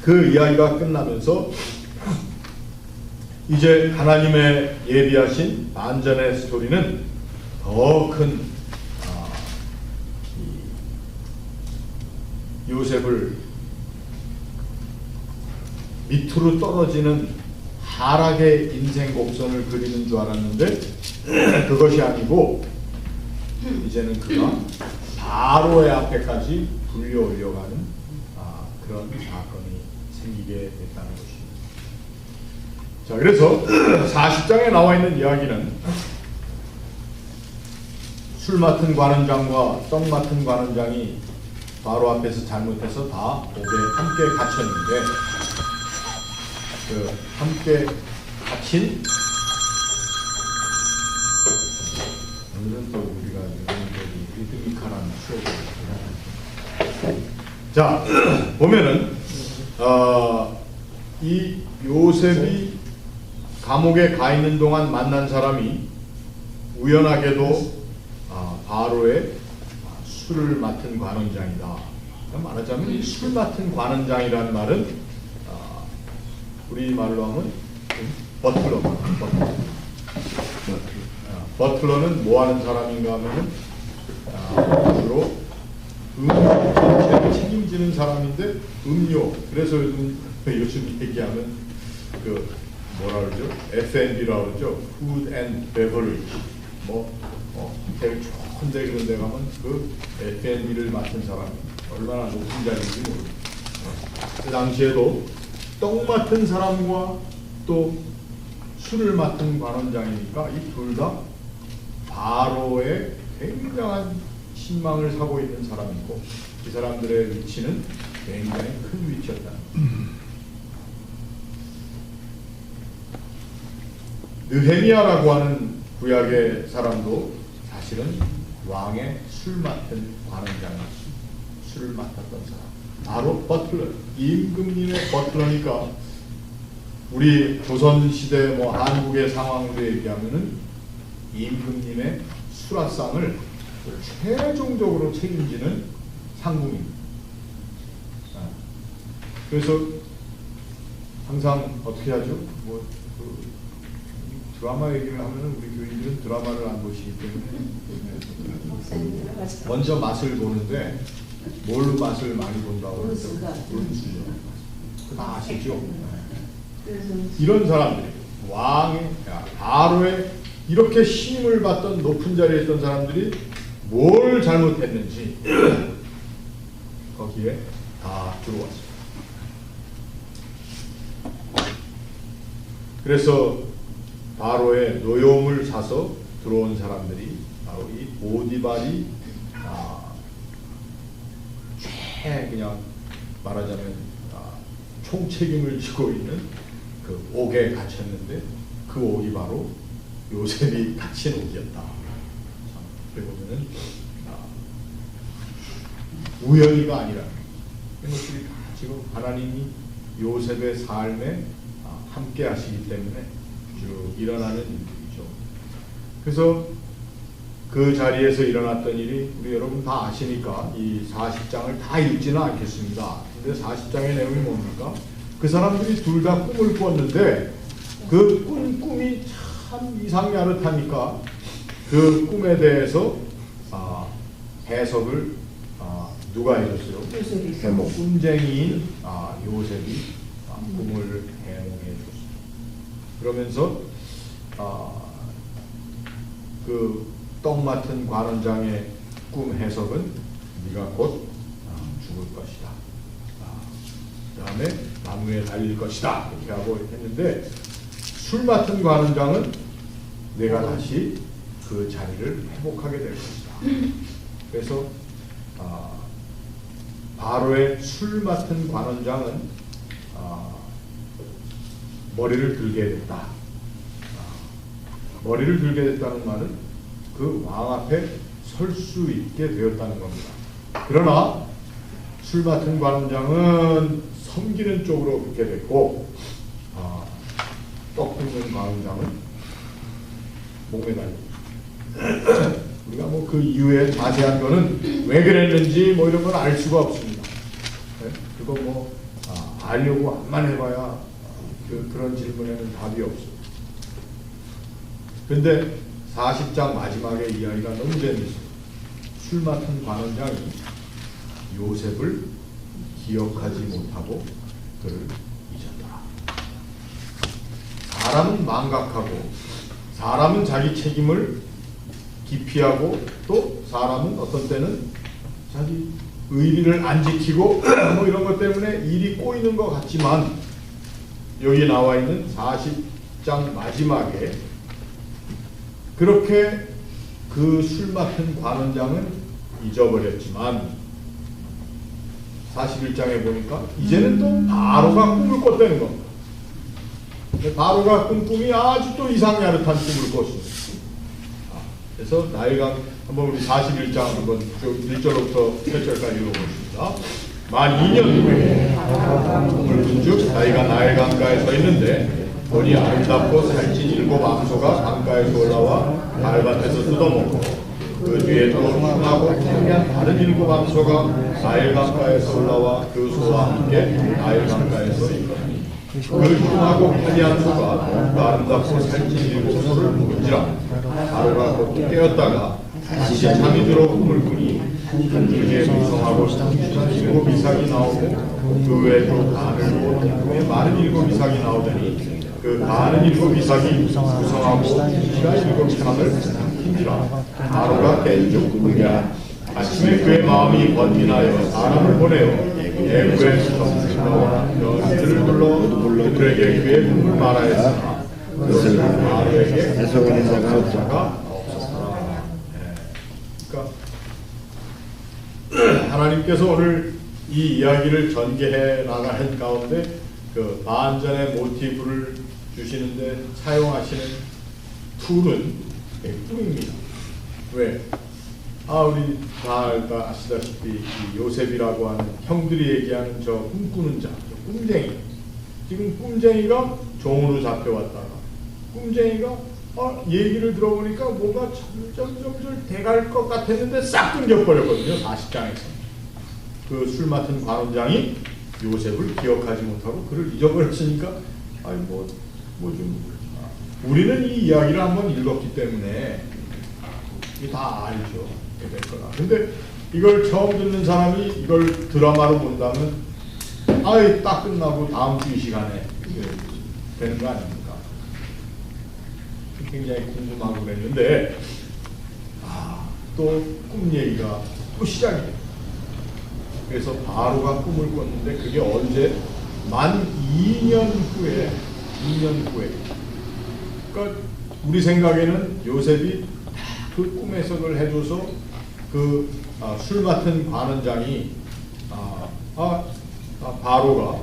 그 이야기가 끝나면서 이제 하나님의 예비하신 반전의 스토리는 더 큰 요셉을 밑으로 떨어지는 타락의 인생 곡선을 그리는 줄 알았는데 그것이 아니고 이제는 그가 바로의 앞에까지 불려 올려가는 그런 사건이 생기게 됐다는 것입니다. 자, 그래서 40장에 나와 있는 이야기는 술 맡은 관원장과 떡 맡은 관원장이 바로 앞에서 잘못해서 다 옥에 함께 갇혔는데 그 함께 갇힌 오늘은 또 우리가 리드미컬한 수업을 자 보면은 이 요셉이 감옥에 가 있는 동안 만난 사람이 우연하게도 바로의 술을 맡은 관원장이다. 말하자면 이 술 맡은 관원장이라는 말은 우리 말로 하면 버틀러. 버틀러는 뭐 하는 사람인가 하면은 주로 음료를 책임지는 사람인데 음료. 그래서 요즘 얘기하면 그 뭐라 그러죠? F&B라고 그러죠? Food and Beverage. 되게 좋은 데 그런 데 가면 그 F&B를 맡은 사람이 얼마나 높은 자리인지 모르겠어요. 그 당시에도 떡 맡은 사람과 또 술을 맡은 관원장이니까 이 둘 다 바로의 굉장한 신망을 사고 있는 사람이고 이 사람들의 위치는 굉장히 큰 위치였다는 거예요. 느헤미야라고 하는 구약의 사람도 사실은 왕의 술 맡은 관원장이 술을 맡았던 사람. 바로 버틀러. 임금님의 버틀러니까 우리 조선시대 한국의 상황으로 얘기하면은 임금님의 수라상을 최종적으로 책임지는 상궁입니다. 그래서 항상 어떻게 하죠? 드라마 얘기를 하면은 우리 교인들은 드라마를 안 보시기 때문에 먼저 맛을 보는데 뭘로 맛을 많이 본다고 그러죠? 은수죠. 다 아시죠? 이런 사람들이 왕의 바로의 이렇게 신임을 받던 높은 자리에 있던 사람들이 뭘 잘못했는지 거기에 다 들어왔습니다. 그래서 바로의 노여움을 사서 들어온 사람들이 바로 이 보디발이 그냥 말하자면 총책임을 지고 있는 그 옥에 갇혔는데 그 옥이 바로 요셉이 갇힌 옥이었다. 그래 보면은 우연히가 아니라 이것들이 다 지금 하나님이 요셉의 삶에 함께 하시기 때문에 쭉 일어나는 일들이죠. 그래서 그 자리에서 일어났던 일이 우리 여러분 다 아시니까 이 40장을 다 읽지는 않겠습니다. 근데 40장의 내용이 뭡니까? 그 사람들이 둘 다 꿈을 꿨는데 그 꿈이 참 이상야릇하니까 그 꿈에 대해서 해석을 누가 해줬어요? 해몽. 꿈쟁이인 요셉이 꿈을 해몽해 줬습니다. 그러면서 그 떡 맡은 관원장의 꿈 해석은 네가 곧 죽을 것이다. 그 다음에 나무에 달릴 것이다. 이렇게 하고 했는데 술 맡은 관원장은 내가 다시 그 자리를 회복하게 될 것이다. 그래서 바로의 술 맡은 관원장은 머리를 들게 됐다. 머리를 들게 됐다는 말은 그 왕 앞에 설 수 있게 되었다는 겁니다. 그러나 술 맡은 관원장은 섬기는 쪽으로 그렇게 됐고 떡 굽는 관원장은 목에 달리고 우리가 그 이후에 자세한 거는 왜 그랬는지 이런 건 알 수가 없습니다. 네? 그거 알려고 암만 해봐야 그런 질문에는 답이 없어요. 근데 40장 마지막에 이야기가 너무 재밌어요. 술 맡은 관원장이 요셉을 기억하지 못하고 그를 잊었더라. 사람은 망각하고 사람은 자기 책임을 기피하고 또 사람은 어떤 때는 자기 의리를 안 지키고 뭐 이런 것 때문에 일이 꼬이는 것 같지만 여기 나와 있는 40장 마지막에 그렇게 그 술 맡은 관원장은 잊어버렸지만 41장에 보니까 이제는 또 바로가 꿈을 꿨다는 겁니다. 바로가 꾼 꿈이 아주 또 이상야릇한 꿈을 꿨습니다. 그래서 나일강 한번 우리 41장 한번 1절부터 8절까지 읽어보겠습니다. 만 2년 후에 꿈을 꾼즉 나이가 나일강가에 서 있는데 보니 아름답고 살찐 7 암소가 강가에서 올라와 밟밭에서 뜯어먹고 그 뒤에 또 흉하고 평이한 다른 7 암소가 나일강가에서 올라와 그 소와 함께 나일강가에 서 있더니 그 흉하고 편이한 소가 그 아름답고 살찐 7 소를 먹은지라 바로가 곧 깨었다가 다시 잠이 들어 꿈을 꾸니 한 줄기에 무성하고 7 이삭이 나오고 그 외에 또 간을 보고 많은 7 이삭이 나오더니 그 많은 7 이삭이 무성하고 키가 7 산을 삼킨지라 바로가 깬즉 꿈이야 아침에 그의 마음이 번민하여 사람을 보내어 애굽의 성읍과 여인들을 불러 그들에게 그의 꿈을 말하였으나 그것을 바로에게 해석하는 자가 없었다. 그러니까 하나님께서 오늘 이 이야기를 전개해 나가는 가운데 그 반전의 모티브를 주시는데 사용하시는 툴은 꿈입니다. 왜? 우리 다 아시다시피 이 요셉이라고 하는 형들이 얘기하는 저 꿈꾸는 자, 꿈쟁이. 지금 꿈쟁이가 종으로 잡혀왔다가 꿈쟁이가 얘기를 들어보니까 뭔가 점점 돼갈 것 같았는데 싹 끊겨버렸거든요. 40장에서. 그 술 맡은 관원장이 요셉을 기억하지 못하고 그를 잊어버렸으니까 우리는 이 이야기를 한번 읽었기 때문에 이게 다 알죠. 이렇게 될 거다. 근데 이걸 처음 듣는 사람이 이걸 드라마로 본다면 딱 끝나고 다음 주 이 시간에 되는 거 아닙니까? 굉장히 궁금하고 그랬는데 또 꿈 얘기가 또 시작이에요. 그래서 바로가 꿈을 꿨는데 그게 언제? 만 2년 후에 그러니까 우리 생각에는 요셉이 그 꿈 해석을 해줘서 그 술 맡은 관원장이 바로가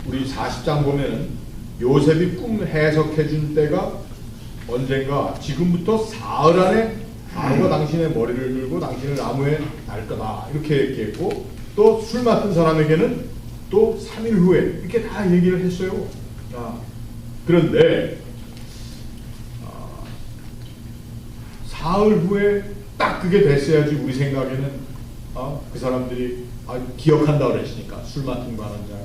우리 40장 보면은 요셉이 꿈 해석해 준 때가 언젠가 지금부터 사흘 안에 바로가 당신의 머리를 들고 당신을 나무에 달 거다 이렇게 얘기했고 또 술 맡은 사람에게는 또 3일 후에 이렇게 다 얘기를 했어요. 그런데 사흘 후에 딱 그게 됐어야지 우리 생각에는 그 사람들이 기억한다 그랬으니까 술 맡은 관원장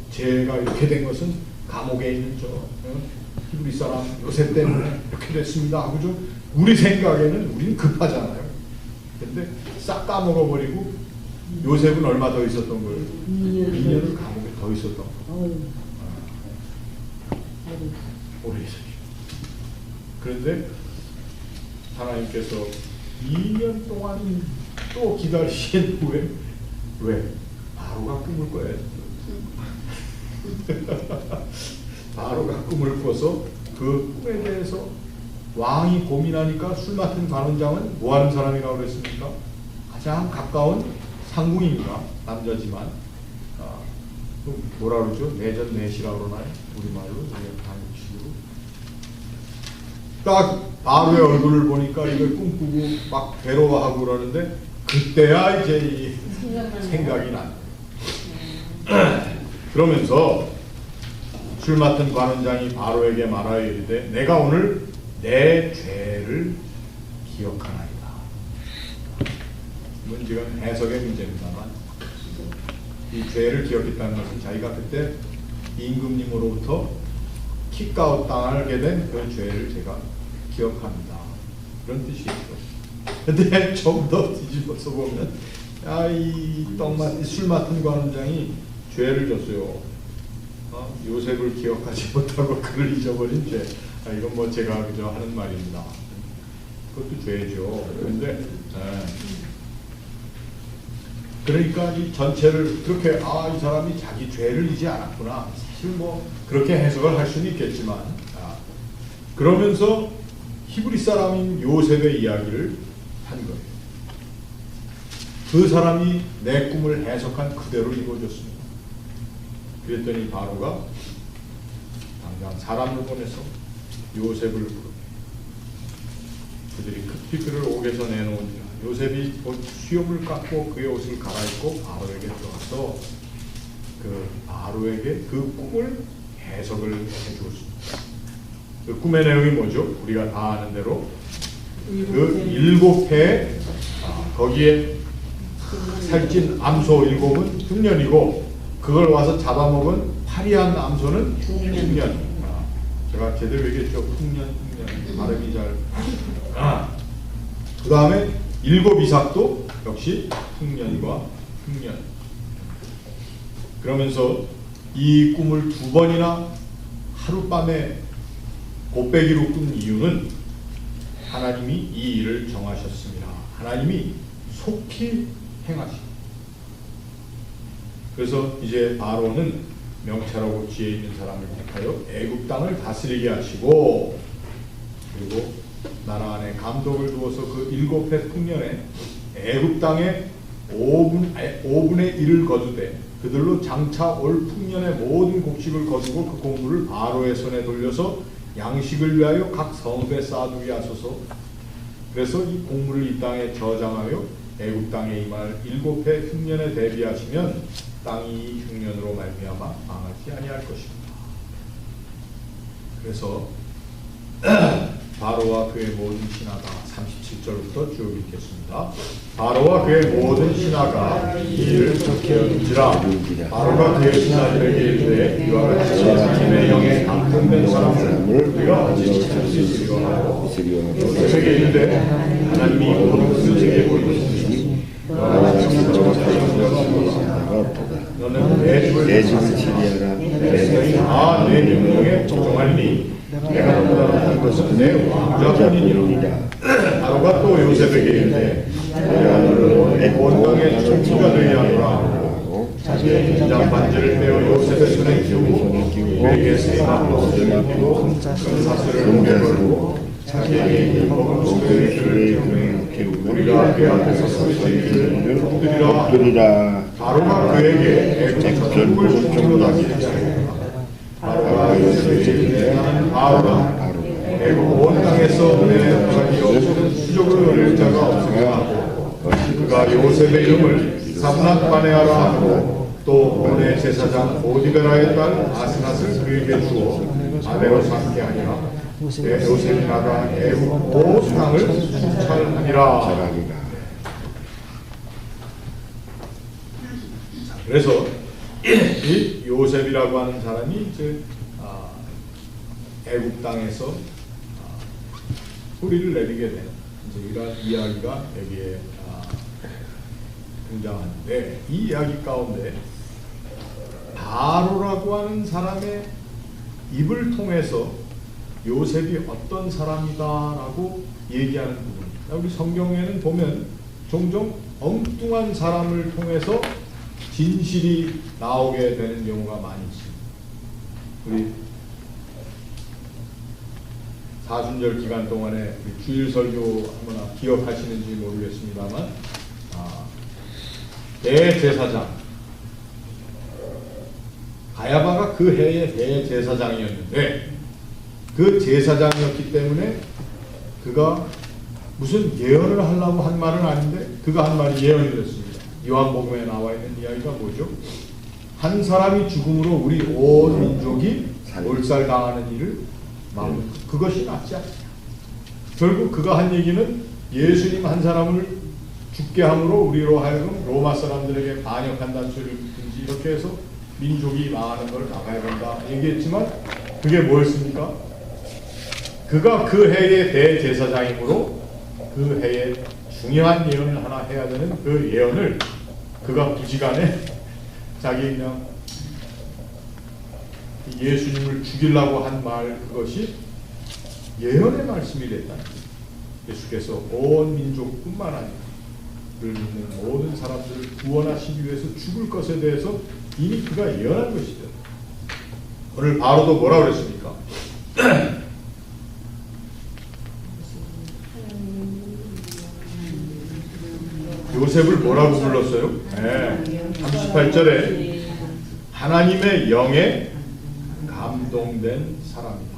죄가 이렇게 된 것은 감옥에 있는 히브리 사람 요셉 때문에 이렇게 됐습니다. 그죠? 우리 생각에는 우리는 급하잖아요. 근데 싹 까먹어버리고 요셉은 얼마 더 있었던 거예요? 2년을 감옥에 더 있었던 거예요. 오래 있었죠. 그런데 하나님께서 2년 동안 또 기다리신 후에 왜? 바로가 꿈을 꿔야지. 바로가 꿈을 꿔서 그 꿈에 대해서 왕이 고민하니까 술 맡은 관원장은 뭐 하는 사람이라고 그랬습니까? 가장 가까운 상궁입니다. 남자지만 뭐라 그러죠? 내전 내시라고 그러나요? 우리말로 딱 바로의 얼굴을 보니까 이걸 꿈꾸고 막 괴로워하고 그러는데 그때야 이제 이 생각이 난 거예요. 그러면서 술 맡은 관원장이 바로에게 말하여 이르되 내가 오늘 내 죄를 기억하나이다. 이건 지금 해석의 문제입니다만 이 죄를 기억했다는 것은 자기가 그때 임금님으로부터 킥아웃 당하게 된 그 죄를 제가 기억합니다. 그런 뜻이죠. 근데 좀 더 뒤집어서 보면 이 술 맡은 관원장이 죄를 졌어요. 요셉을 기억하지 못하고 그를 잊어버린 죄. 이건 뭐 제가 그저 하는 말입니다. 그것도 죄죠. 그런데 그러니까 이 전체를 그렇게 이 사람이 자기 죄를 잊지 않았구나. 사실 뭐 그렇게 해석을 할 수는 있겠지만 그러면서 히브리 사람인 요셉의 이야기를 한 거예요. 그 사람이 내 꿈을 해석한 그대로 이루어졌습니다. 그랬더니 바로가 당장 사람을 보내서 요셉을 부르고 그들이 급히 그를 옥에서 내놓으니라. 요셉이 곧 수염을 깎고 그의 옷을 갈아입고 바로에게 들어가서 그 바로에게 그 꿈을 해석을 해주었습니다. 그 꿈의 내용이 뭐죠? 우리가 다 아는 대로 그 7해 거기에 살찐 암소 7은 흉년이고 그걸 와서 잡아먹은 파리한 암소는 흉년. 제가 제대로 얘기했죠. 흉년 발음이 잘. 그 다음에 7 이삭도 역시 흉년과 흉년. 그러면서 이 꿈을 2번이나 하룻밤에 곱빼기로 꾼 이유는 하나님이 이 일을 정하셨습니다. 하나님이 속히 행하시고. 그래서 이제 바로는 명철하고 지혜 있는 사람을 택하여 애굽 땅을 다스리게 하시고 그리고 나라 안에 감독을 두어서 그 7해 풍년에 애굽 땅에 5분의 1을 거두되 그들로 장차 올 풍년의 모든 곡식을 거두고 그 곡물을 바로의 손에 돌려서 양식을 위하여 각 성읍에 쌓아두게 하소서. 그래서 이 곡물을 이 땅에 저장하여 애굽 땅에 임할 7해 흉년에 대비하시면 땅이 흉년으로 말미암아 망하지 아니할 것입니다. 그래서 바로와 그의 모든 신하가 37절부터 쭉 읽겠습니다. 바로와 그의 모든 신하가 이 일을 좋게 여긴지라. 바로가 그의 신하들에게 이르되 이와 같이 하나님의 영에 감동된 사람을 우리가 어찌 찾을 수 있으리요. 요셉에게 이르되 하나님이 모든 것을 제게 보이시니 너는 내 집을 지리하라. 내 명령에 복종하리니 내가 너보다 못한 것은 내 왕자뿐이니라. 바로가 또 요셉에게 이르되 내가 너를 온 땅의 총치가 되게 하노라. 자기의 긴장 반지를 빼어 요셉의 손에 끼우고 그에게 세마로 옷을 입히고 금사슬을 목에 걸고 자기에게 먹은 소금의 줄을 끼우고 우리가 그 앞에서 소리치기를 엎드리라. 바로가 그에게 애굽 전국을 총독하게 하시니라. 바로가 요셉에게 이르되 나는 바로가 애굽 온 땅에서 내 영광이 없는 수족을 얻을 자가 없으며 하고 그가 요셉의 이름을 사브낫바네아라 하고 또 본의 제사장 보디베라의 딸 아스낫을 그에게 주어 아내와 함께 하니라. 요셉이 나가 애굽 온 땅을 순찰하니라. 그래서 이 요셉이라고 하는 사람이 이제 애굽 땅에서 소리를 내리게 되는 이제 이런 이야기가 여기에 등장하는데 이 이야기 가운데 바로라고 하는 사람의 입을 통해서 요셉이 어떤 사람이다라고 얘기하는 부분입니다. 우리 성경에는 보면 종종 엉뚱한 사람을 통해서 진실이 나오게 되는 경우가 많이 있습니다. 우리 사순절 기간 동안에 우리 주일 설교 한번 기억하시는지 모르겠습니다만 대제사장 가야바가 그 해의 대제사장이었는데 그 제사장이었기 때문에 그가 무슨 예언을 하려고 한 말은 아닌데 그가 한 말이 예언이 됐습니다. 요한복음에 나와 있는 이야기가 뭐죠? 한 사람이 죽음으로 우리 온 민족이 몰살당하는 일을 막는 그것이 낫지 않냐. 결국 그가 한 얘기는 예수님 한 사람을 죽게 함으로 우리로 하여금 로마 사람들에게 반역한다는 소리를 듣든지 이렇게 해서 민족이 망하는 걸 막아야 된다 얘기했지만 그게 뭐였습니까? 그가 그 해의 대제사장이므로 그 해에 중요한 예언을 하나 해야 되는 그 예언을 그가 부지간에 자기 그냥 예수님을 죽이려고 한 말 그것이 예언의 말씀이 됐다는 거예요. 예수께서 온 민족뿐만 아니라 그를 믿는 모든 사람들을 구원하시기 위해서 죽을 것에 대해서 이미 그가 예언한 것이죠. 오늘 바로도 뭐라 그랬습니까? 요셉을 뭐라고 불렀어요? 네. 38절에 하나님의 영에 감동된 사람이다.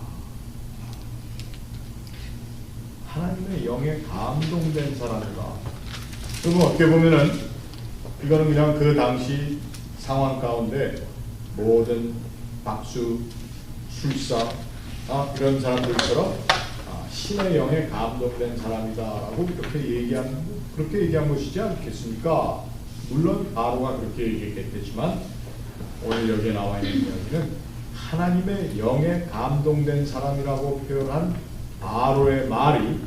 하나님의 영에 감동된 사람이다. 그러면 어떻게 보면은 이거는 그냥 그 당시 상황 가운데 모든 박수, 술사 이런 사람들처럼 신의 영에 감동된 사람이다라고 그렇게 얘기한 것이지 않겠습니까? 물론 바로가 그렇게 얘기했겠지만 오늘 여기에 나와 있는 이야기는 하나님의 영에 감동된 사람이라고 표현한 바로의 말이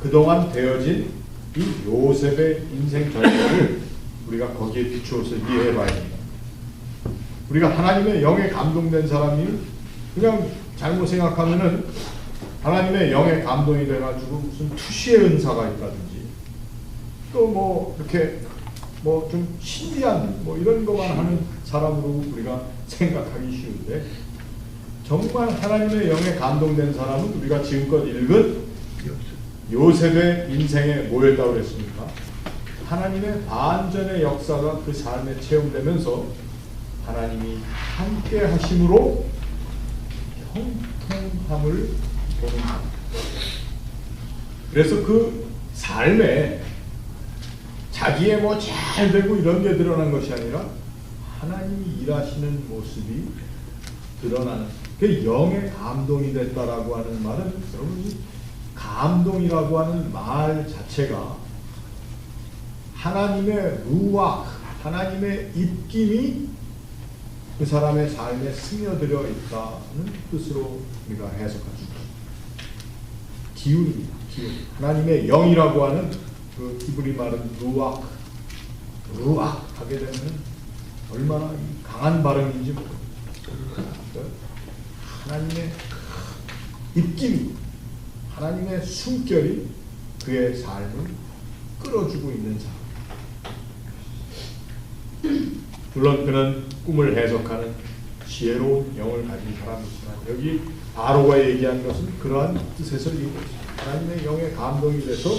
그동안 되어진 이 요셉의 인생 전체를 우리가 거기에 비추어서 이해해 봐야 됩니다. 우리가 하나님의 영에 감동된 사람이 그냥 잘못 생각하면은 하나님의 영에 감동이 돼가지고 무슨 투시의 은사가 있다든지 또 뭐 이렇게 뭐 좀 신비한 뭐 이런 것만 하는 사람으로 우리가 생각하기 쉬운데 정말 하나님의 영에 감동된 사람은 우리가 지금껏 읽은 요셉의 인생에 뭐였다고 그랬습니까? 하나님의 반전의 역사가 그 삶에 체험되면서 하나님이 함께 하심으로 형통함을 보는 것. 그래서 그 삶에 자기의 뭐 잘 되고 이런 게 드러난 것이 아니라 하나님이 일하시는 모습이 드러나는 그 영의 감동이 됐다라고 하는 말은 여러분 이 감동이라고 하는 말 자체가 하나님의 루악, 하나님의 입김이 그 사람의 삶에 스며들어 있다는 뜻으로 우리가 해석할 수 있습니다. 기운입니다. 기운. 하나님의 영이라고 하는 그 히브리 말은 루악 하게 되면 얼마나 강한 발음인지 모릅니다. 하나님의 입김이, 하나님의 숨결이 그의 삶을 끌어주고 있는 사람. 물론 그는 꿈을 해석하는 지혜로운 영을 가진 사람이지만 여기 바로가 얘기한 것은 그러한 뜻에서 하나님의 영에 감동이 돼서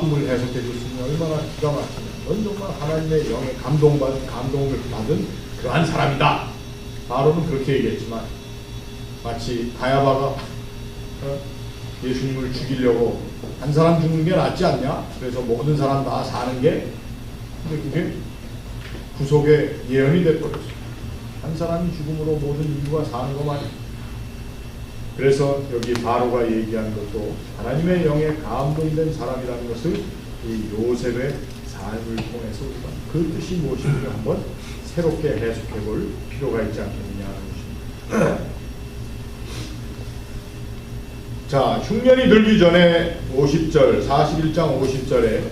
꿈을 해석해 줬으니 얼마나 기가 막히냐. 넌 정말 하나님의 영에 감동을 받은 그러한 사람이다. 바로는 그렇게 얘기했지만 마치 가야바가 예수님을 죽이려고 한 사람 죽는 게 낫지 않냐? 그래서 모든 사람 다 사는 게 근데 그게 구속의 예언이 돼버렸어요. 한 사람이 죽음으로 모든 인류가 사는 거 말이에요. 그래서 여기 바로가 얘기한 것도 하나님의 영에 감동이 된 사람이라는 것을 이 요셉의 삶을 통해서 우리가 그 뜻이 무엇인지 한번 새롭게 해석해 볼 필요가 있지 않겠느냐 하는 것입니다. 자, 흉년이 들기 전에 50절, 41장 50절에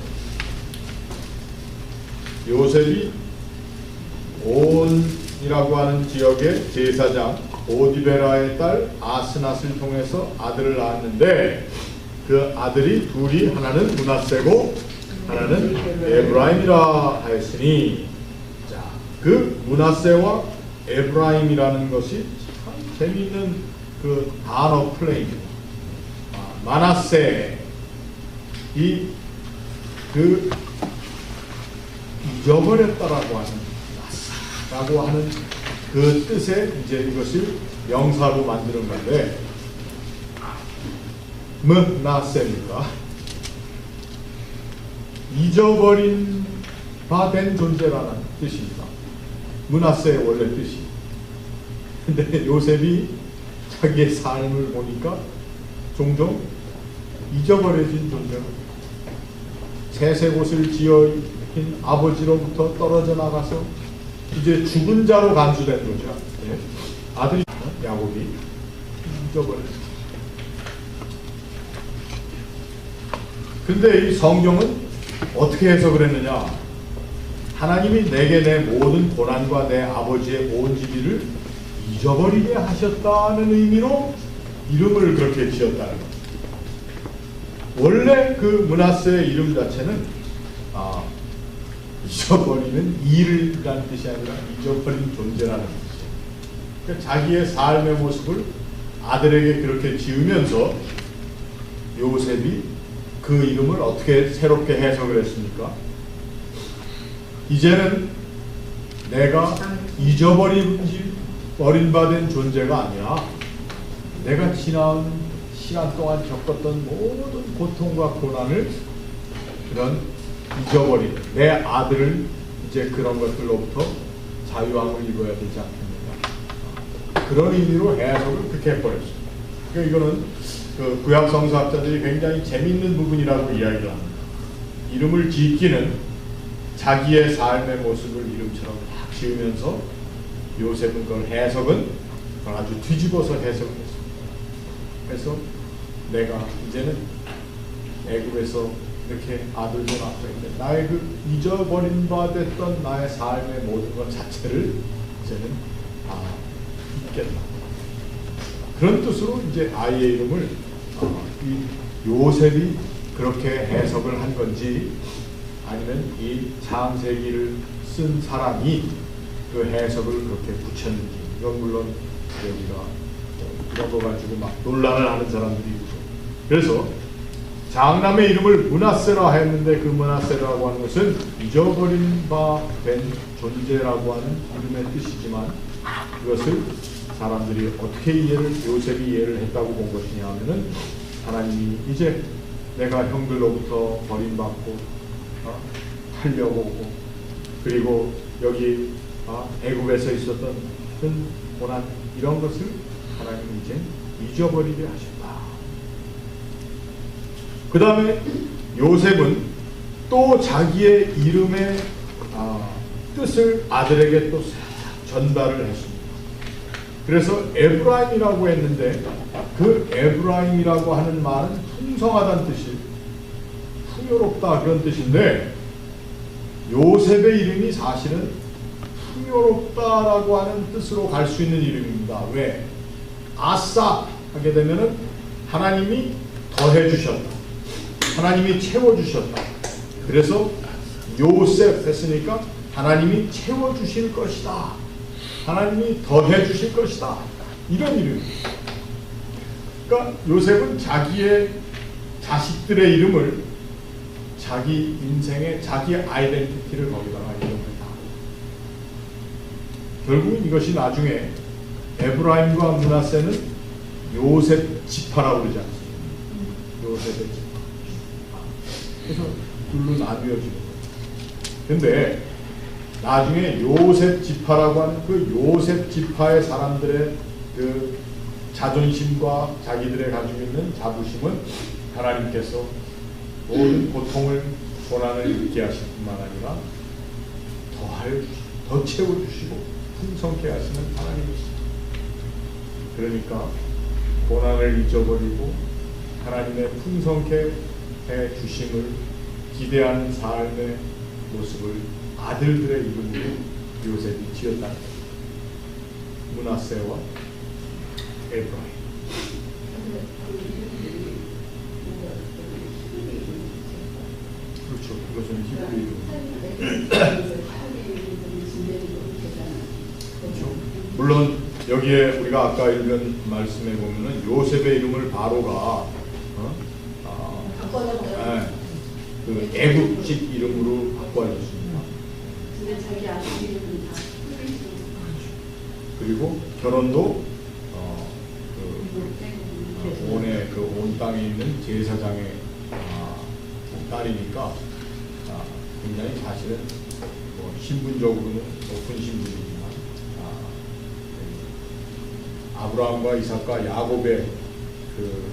요셉이 온이라고 하는 지역의 제사장 오디베라의 딸 아스낫을 통해서 아들을 낳았는데 그 아들이 둘이 하나는 므낫세고 하나는 에브라임이라 하였으니 자, 그 므낫세와 에브라임이라는 것이 참 재미있는 그 단어 플레이입니다. 마나세 그 잊어버렸다라고 하는 그 뜻의 이제 이것을 명사로 만드는 건데 므낫세입니까? 잊어버린 바 된 존재라는 뜻입니다. 므낫세의 원래 뜻이. 근데 요셉이 자기의 삶을 보니까 종종 잊어버려진 존재로 채색 옷을 지어인 아버지로부터 떨어져 나가서 이제 죽은 자로 간수된 거죠. 예. 아들이 야곱이 잊어버렸어요. 근데 이 성경은 어떻게 해석을 했느냐? 하나님이 내게 내 모든 고난과 내 아버지의 온 지위를 잊어버리게 하셨다는 의미로 이름을 그렇게 지었다는 것. 원래 그 므낫세의 이름 자체는 잊어버리는 일이라는 뜻이 아니라 잊어버린 존재라는 뜻이에요. 그러니까 자기의 삶의 모습을 아들에게 그렇게 지으면서 요셉이 그 이름을 어떻게 새롭게 해석을 했습니까? 이제는 내가 버림받은 존재가 아니라 내가 지난 시간 동안 겪었던 모든 고통과 고난을 그런 잊어버린 내 아들을 이제 그런 것들로부터 자유함을 입어야 되지 않겠느냐. 그런 의미로 해석을 그렇게 해버렸어요. 그러니까 이거는 그 구약 성서학자들이 굉장히 재밌는 부분이라고 이야기를 합니다. 이름을 짓기는 자기의 삶의 모습을 이름처럼 딱 지으면서 요셉은 그걸 해석은 아주 뒤집어서 해석을 했습니다. 그래서 내가 이제는 애굽에서 이렇게 아들도 낳고 있는데 나의 그 잊어버린 바 됐던 나의 삶의 모든 것 자체를 이제는 잊겠다. 그런 뜻으로 이제 아이의 이름을 이 요셉이 그렇게 해석을 한 건지 아니면 이 창세기를 쓴 사람이 그 해석을 그렇게 붙였는지 이건 물론 우리가 이런 거 가지고 막 논란을 하는 사람들이 있고 그래서 장남의 이름을 므낫세라 했는데 그 므낫세라고 하는 것은 잊어버린 바 된 존재라고 하는 이름의 뜻이지만 그것을 사람들이 어떻게 요셉이 이해를 했다고 본 것이냐 하면은 하나님이 이제 내가 형들로부터 버림받고 팔려오고 그리고 여기 애굽에서 있었던 큰 고난 이런 것을 하나님이 이제 잊어버리게 하셨다. 그 다음에 요셉은 또 자기의 이름의 뜻을 아들에게 또 전달을 했습니다. 그래서 에브라임이라고 했는데 그 에브라임이라고 하는 말은 풍성하다는 뜻이 풍요롭다 그런 뜻인데 요셉의 이름이 사실은 풍요롭다라고 하는 뜻으로 갈 수 있는 이름입니다. 왜? 아싸 하게 되면은 하나님이 더해 주셨다. 하나님이 채워 주셨다. 그래서 요셉 했으니까 하나님이 채워 주실 것이다. 하나님이 더해 주실 것이다. 이런 이름입니다. 그러니까 요셉은 자기의 자식들의 이름을 자기 인생의 자기 아이덴티티를 거기다가 이름을 다. 결국은 이것이 나중에 에브라임과 므낫세는 요셉 지파라고 그러지 않습니까? 요셉의 지파. 그래서 둘로 나뉘어지는 거예요. 근데 나중에 요셉 지파라고 하는 그 요셉 지파의 사람들의 그 자존심과 자기들의 가지고 있는 자부심은 하나님께서 모든 고통을 고난을 잊게 하실 뿐만 아니라 더 채워주시고 풍성케 하시는 하나님이시죠. 그러니까 고난을 잊어버리고 하나님의 풍성케 해주심을 기대하는 삶의 모습을 아들들의 이름으로 요셉이 지었다. 므낫세와 에브라임. 그렇죠. 그것은 히브리 이름. 그렇죠. 물론 여기에 우리가 아까 읽은 말씀에 보면은 요셉의 이름을 바로가 그 애국식 이름으로 바꿔줬습니다. 그리고 결혼도 온 땅에 있는 제사장의 딸이니까 굉장히 사실은 신분적으로는 높은 신분이지만 아브라함과 이삭과 야곱의 그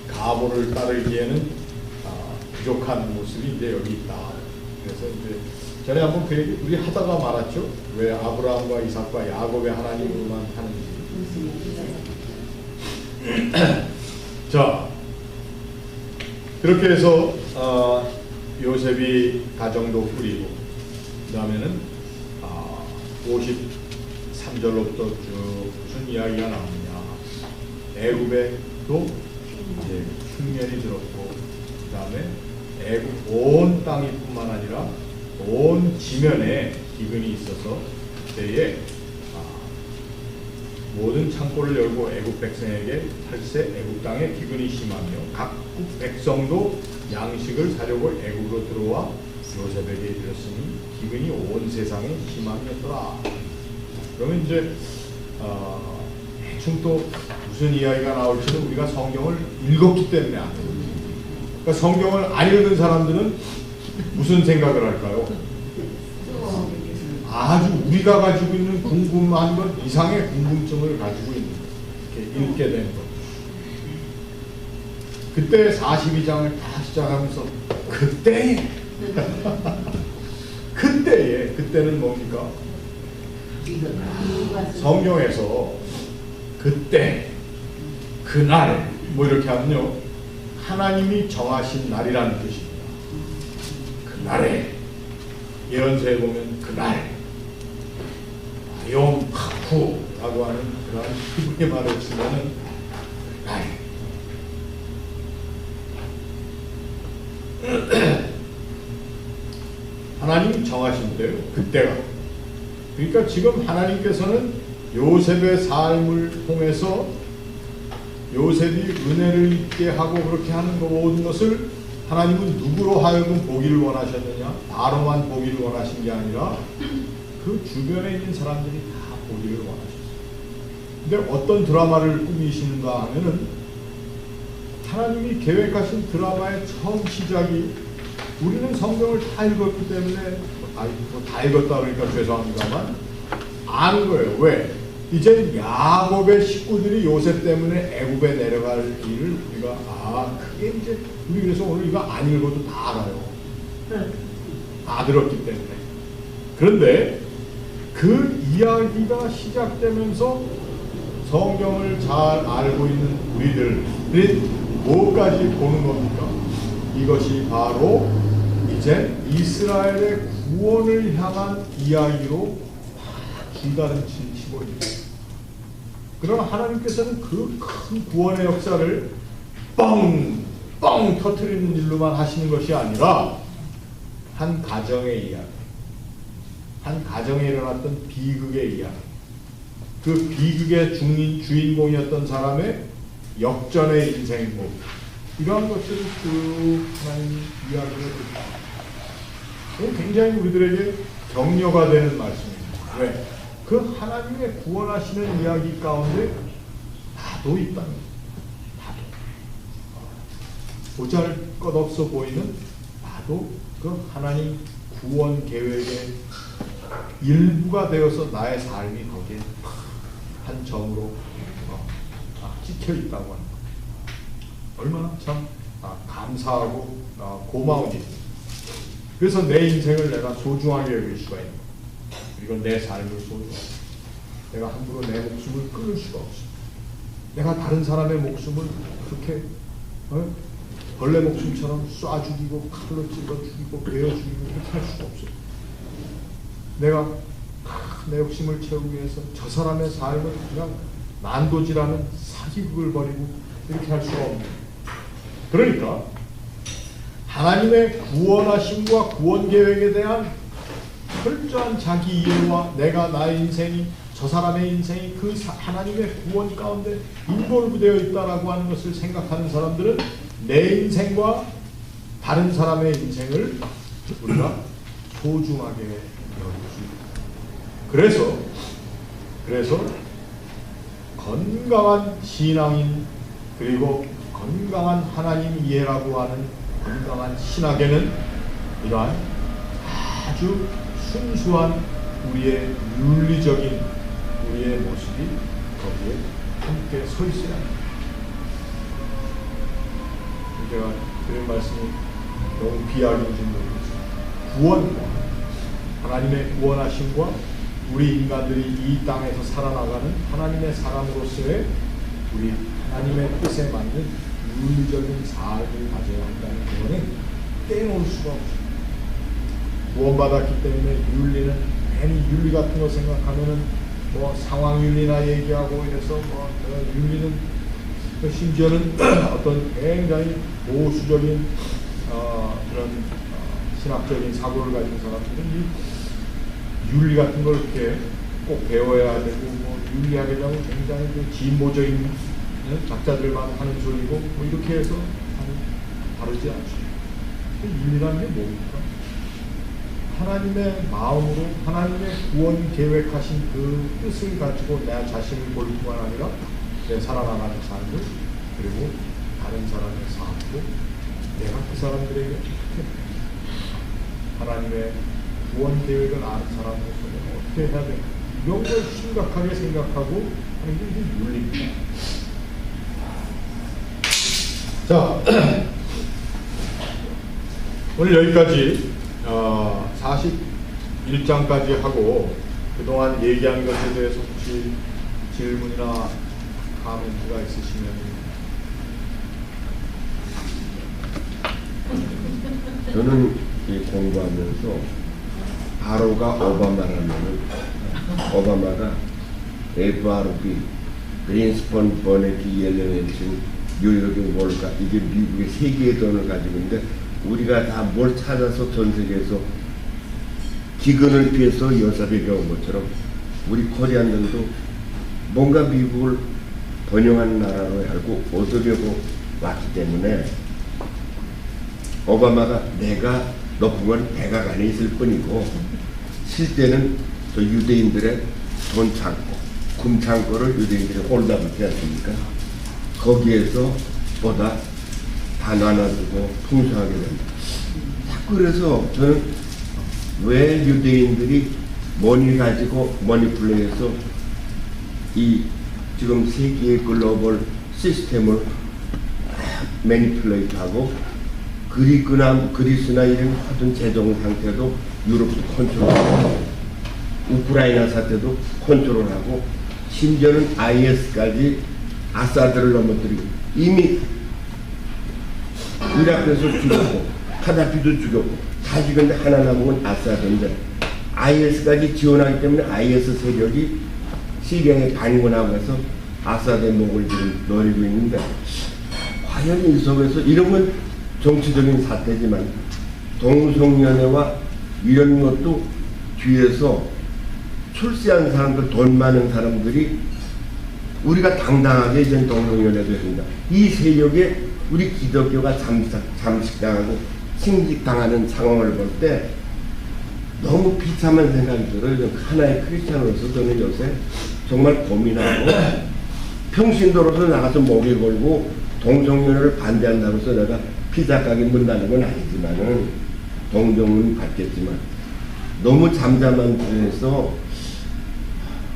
가보를 따르기에는 부족한 모습이 이제 여기 있다. 그래서 이제 전에 한번 그 얘기 우리 하다가 말았죠. 왜 아브라함과 이삭과 야곱의 하나님으로만 하는지. 자, 그렇게 해서 요셉이 가정도 꾸리고 그 다음에는 3절로부터 쭉 무슨 이야기가 나오느냐. 애굽에도 이제 흉년이 들었고, 그 다음에 애굽 온 땅이뿐만 아니라 온 지면에 기근이 있어서 그때에 모든 창고를 열고 애굽 백성에게 팔세 애굽 땅에 기근이 심하며 각국 백성도 양식을 사려고 애굽으로 들어와 요셉에게 이르렀으니 기근이 온 세상에 심함이었더라. 그러면 이제 대충 또 무슨 이야기가 나올지는 우리가 성경을 읽었기 때문에 안 돼요. 그러니까 성경을 안 읽은 사람들은 무슨 생각을 할까요? 아주 우리가 가지고 있는 궁금한 것 이상의 궁금증을 가지고 있는 거예요. 이렇게 읽게 된 것. 그때 42장을 다 시작하면서 그때에 그때는 뭡니까? 성경에서 그때 그날 뭐 이렇게 하면요 하나님이 정하신 날이라는 뜻입니다. 그날에 예언서에 보면 그날 욤 파쿠라고 하는 그런 히브리 말을 쓰면은 그날 하나님이 정하신 때요 그때가. 그러니까 지금 하나님께서는 요셉의 삶을 통해서 요셉이 은혜를 입게 하고 그렇게 하는 모든 것을 하나님은 누구로 하여금 보기를 원하셨느냐? 바로만 보기를 원하신 게 아니라 그 주변에 있는 사람들이 다 보기를 원하셨어요. 근데 어떤 드라마를 꾸미시는가 하면은 하나님이 계획하신 드라마의 처음 시작이 우리는 성경을 다 읽었기 때문에 다 읽었다 그러니까 죄송합니다만 아는 거예요. 왜? 이제 야곱의 식구들이 요셉 때문에 애굽에 내려갈 일을 우리가 그게 이제 우리 그래서 오늘 이거 안 읽어도 다 알아요. 다 들었기 때문에. 그런데 그 이야기가 시작되면서 성경을 잘 알고 있는 우리들이 뭐까지 보는 겁니까? 이것이 바로 이제 이스라엘의 구원을 향한 이야기로 길다른치를 치고 있습니다. 그러나 하나님께서는 그 큰 구원의 역사를 뻥 터뜨리는 일로만 하시는 것이 아니라 한 가정의 이야기, 한 가정에 일어났던 비극의 이야기, 그 비극의 주인공이었던 사람의 역전의 인생고 이러한 것들을 쭉 하나님 이야기를 듣고 굉장히 우리들에게 격려가 되는 말씀입니다. 왜? 그 하나님의 구원하시는 이야기 가운데 나도 있다는 거예요. 보잘것없어 보이는 나도 그 하나님 구원 계획의 일부가 되어서 나의 삶이 거기에 한 점으로 찍혀 있다고 하는 거예요. 얼마나 참 감사하고 고마운 일입니다. 그래서 내 인생을 내가 소중하게 여길 수가 있는 거예요. 그리고 내 삶을 소중하게. 내가 함부로 내 목숨을 끊을 수가 없어요. 내가 다른 사람의 목숨을 그렇게 벌레 목숨처럼 쏴 죽이고 칼로 찔러 죽이고 베어 죽이고 그렇게 할 수가 없어요. 내가 내 욕심을 채우기 위해서 저 사람의 삶을 그냥 난도질하는 사기극을 벌이고 이렇게 할 수가 없는 거예요. 그러니까 하나님의 구원하심과 구원 계획에 대한 철저한 자기 이해와 내가 나의 인생이 저 사람의 인생이 그 하나님의 구원 가운데 인볼브되어 있다라고 하는 것을 생각하는 사람들은 내 인생과 다른 사람의 인생을 우리가 소중하게 여기지. 그래서 건강한 신앙인 그리고 건강한 하나님 이해라고 하는 건강한 신학에는 이러한 아주 순수한 우리의 윤리적인 우리의 모습이 거기에 함께 서 있어야 합니다. 제가 드린 말씀이 너무 비약인지 모르겠어요. 구원과 하나님의 구원하심과 우리 인간들이 이 땅에서 살아나가는 하나님의 사람으로서의 우리 하나님의 뜻에 맞는 윤리적인 삶을 가져야 한다는 그거는 떼놓을 수가 없어요. 구원받았기 때문에 윤리는 괜히 윤리 같은 거 생각하면은 뭐 상황윤리나 얘기하고 이래서 뭐 윤리는 심지어는 어떤 굉장히 보수적인 그런 신학적인 사고를 가진 사람들은 이 윤리 같은 걸 이렇게 꼭 배워야 되고 뭐 윤리하게 되면 굉장히 그 진보적인 작자들만 하는 소리고 뭐 이렇게 해서 다르지 않죠. 윤리라는 게 뭡니까? 하나님의 마음으로 하나님의 구원 계획하신 그 뜻을 가지고 내 자신을 볼 뿐만 아니라 내 살아나가는 삶을 그리고 다른 사람의 삶도 내가 그 사람들에게 어떻게 하나님의 구원 계획을 아는 사람으로서 내가 어떻게 해야 되나 이런 걸 심각하게 생각하고 하는 게 이제 윤리입니다. 자 오늘 여기까지 41장까지 하고 그동안 얘기한 것에 대해서 혹시 질문이나 코멘트가 있으시면 저는 이 공부하면서 바로가 오바마라면은 오바마가 FRB 그린스펀 버네키 옐렌 뉴욕의 월가 이게 미국의 세계의 돈을 가지고 있는데 우리가 다 뭘 찾아서 전 세계에서 기근을 피해서 여사비가 온 것처럼 우리 코리안들도 뭔가 미국을 번영한 나라로 알고 얻으려고 왔기 때문에 오바마가 내가 높은 건 백악관에 있을 뿐이고 실제는 저 유대인들의 돈 창고, 금 창고를 유대인들이 홀다고 있지 않습니까? 거기에서 보다 다 나눠주고 풍성하게 됩니다. 자꾸 그래서 저는 왜 유대인들이 머니 가지고 머니플레이해서 이 지금 세계의 글로벌 시스템을 매니플레이트하고 그리스나 이런 하던 재정 상태도 유럽도 컨트롤하고 우크라이나 사태도 컨트롤하고 심지어는 IS까지 아사드를 넘어뜨리고 이미 이라크에서 죽였고 카다피도 죽였고 다 죽였는데 하나 남은 건 아사드인데 IS까지 지원하기 때문에 IS 세력이 시리아에 반군하고 해서 아사드의 목을 지금 노리고 있는데 과연 이 속에서 이런 건 정치적인 사태지만 동성연애와 이런 것도 뒤에서 출세한 사람들 돈 많은 사람들이 우리가 당당하게 이제 동성연애도 합니다. 이 세력에 우리 기독교가 잠식당하고 칭직당하는 상황을 볼 때 너무 비참한 생각이 들어요. 하나의 크리스찬으로서 저는 요새 정말 고민하고 평신도로서 나가서 목에 걸고 동성연애를 반대한다고 해서 내가 피자 가게 문 닫는 건 아니지만은 동정은 받겠지만 너무 잠잠한 데에서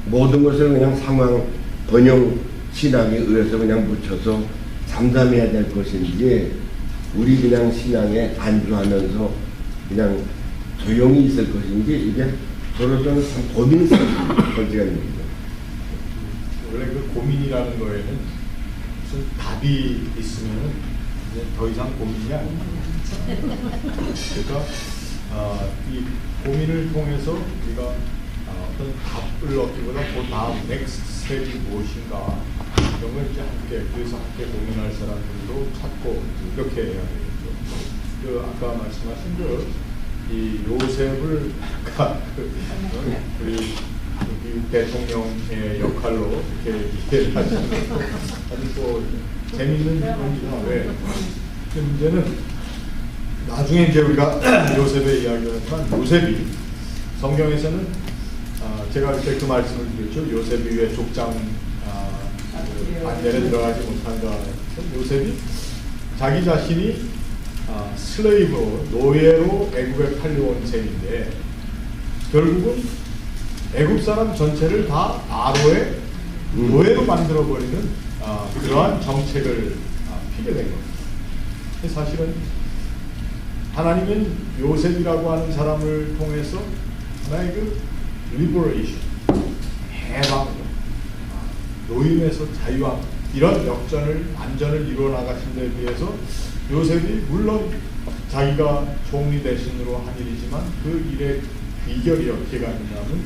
모든 것을 그냥 상황 번영 신앙에 의해서 그냥 묻혀서 잠잠해야 될 것인지 우리 그냥 신앙에 안주하면서 그냥 조용히 있을 것인지 이게 저로서는 참 고민스러운 문제가 있습니다. 원래 그 고민이라는 거에는 무슨 답이 있으면 이제 더 이상 고민이 아닙니다. 그러니까 이 고민을 통해서 우리가 어떤 답을 얻기보다 그 다음 넥스트 스텝이 무엇인가 이런 걸 이제 그래서 함께 고민할 사람들도 찾고 이렇게 해야 되겠죠. 그 아까 말씀하신 이 요셉을 아까 우리 미국 대통령의 역할로 이렇게 이해를 하시는 것도 아주 또 재밌는 일입니다. 왜? 문제는 나중에 이제 우리가 요셉의 이야기를 하지만 요셉이 성경에서는 제가 그때 그 말씀을 드렸죠. 요셉이 왜 족장 반대에 들어가지 못한가. 요셉이 자기 자신이 슬레이브로 노예로 애굽에 팔려온 셈인데 결국은 애굽 사람 전체를 다 바로의 노예로 만들어버리는 그러한 정책을 피게 된 겁니다. 사실은 하나님은 요셉이라고 하는 사람을 통해서 하나의 그 리버레이션, 해방, 노임에서 자유함 이런 역전을 안전을 이루어 나가신 데 비해서 요셉이 물론 자기가 총리 대신으로 한 일이지만 그 일의 비결이 어떻게 가느냐면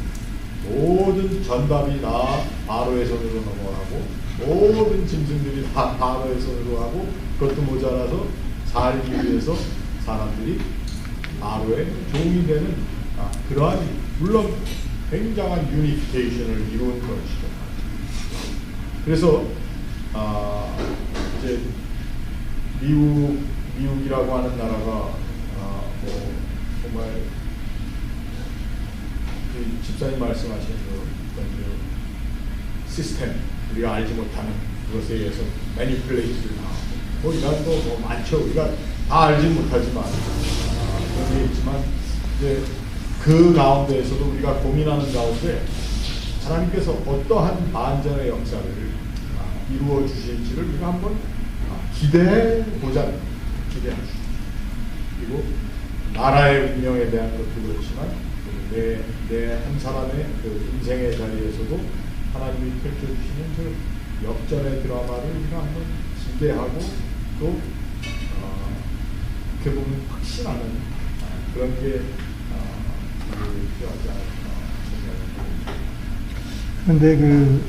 모든 전답이 다 바로의 손으로 넘어가고 모든 짐승들이 다 바로의 손으로 하고 그것도 모자라서 살기 위해서 사람들이 바로의 종이 되는 그러한 물론 굉장한 유니피케이션을 이룬 것이죠. 그래서 이제 미국이라고 하는 나라가 뭐 정말 그 집사님 말씀하신 그 시스템 우리가 알지 못하는 그것에 의해서 매니플레이트를 하고 뭐 이런 거 뭐 많죠. 우리가 다 알지 못하지만 그런 게 있지만 이제 그 가운데에서도 우리가 고민하는 가운데 하나님께서 어떠한 반전의 역사를 이루어 주실지를 우리가 한번 기대해 보자. 기대하시죠. 그리고 나라의 운명에 대한 것도 그렇지만 내 한 사람의 그 인생의 자리에서도 하나님이 펼쳐주시는 그 역전의 드라마를 우리가 한번 기대하고 또 어떻게 보면 확신하는 그런 게 필요하지 않을까 생각합니다. 그런데 그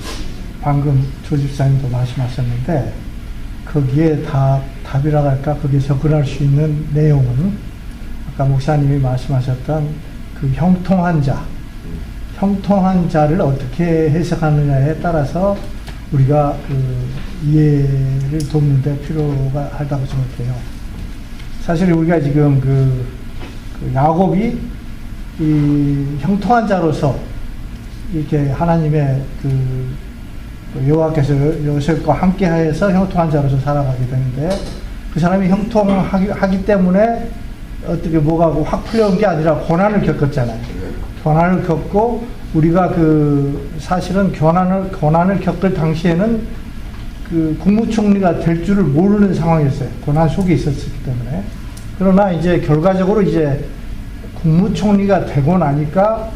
방금 조 집사님도 말씀하셨는데 거기에 다 답이라고 할까 거기에 접근할 수 있는 내용은 아까 목사님이 말씀하셨던 그 형통한 자를 어떻게 해석하느냐에 따라서 우리가 그 이해를 돕는 데 필요가 하다고 생각해요. 사실 우리가 지금 그 야곱이 이 형통한 자로서 이렇게 하나님의 그 여호와께서 요셉과 함께하여서 형통한 자로서 살아가게 되는데 그 사람이 형통하기 때문에 어떻게 뭐가 확 풀려온 게 아니라 고난을 겪었잖아요. 고난을 겪고 우리가 그 사실은 고난을 겪을 당시에는 그 국무총리가 될 줄을 모르는 상황이었어요. 고난 속에 있었기 때문에. 그러나 이제 결과적으로 이제 국무총리가 되고 나니까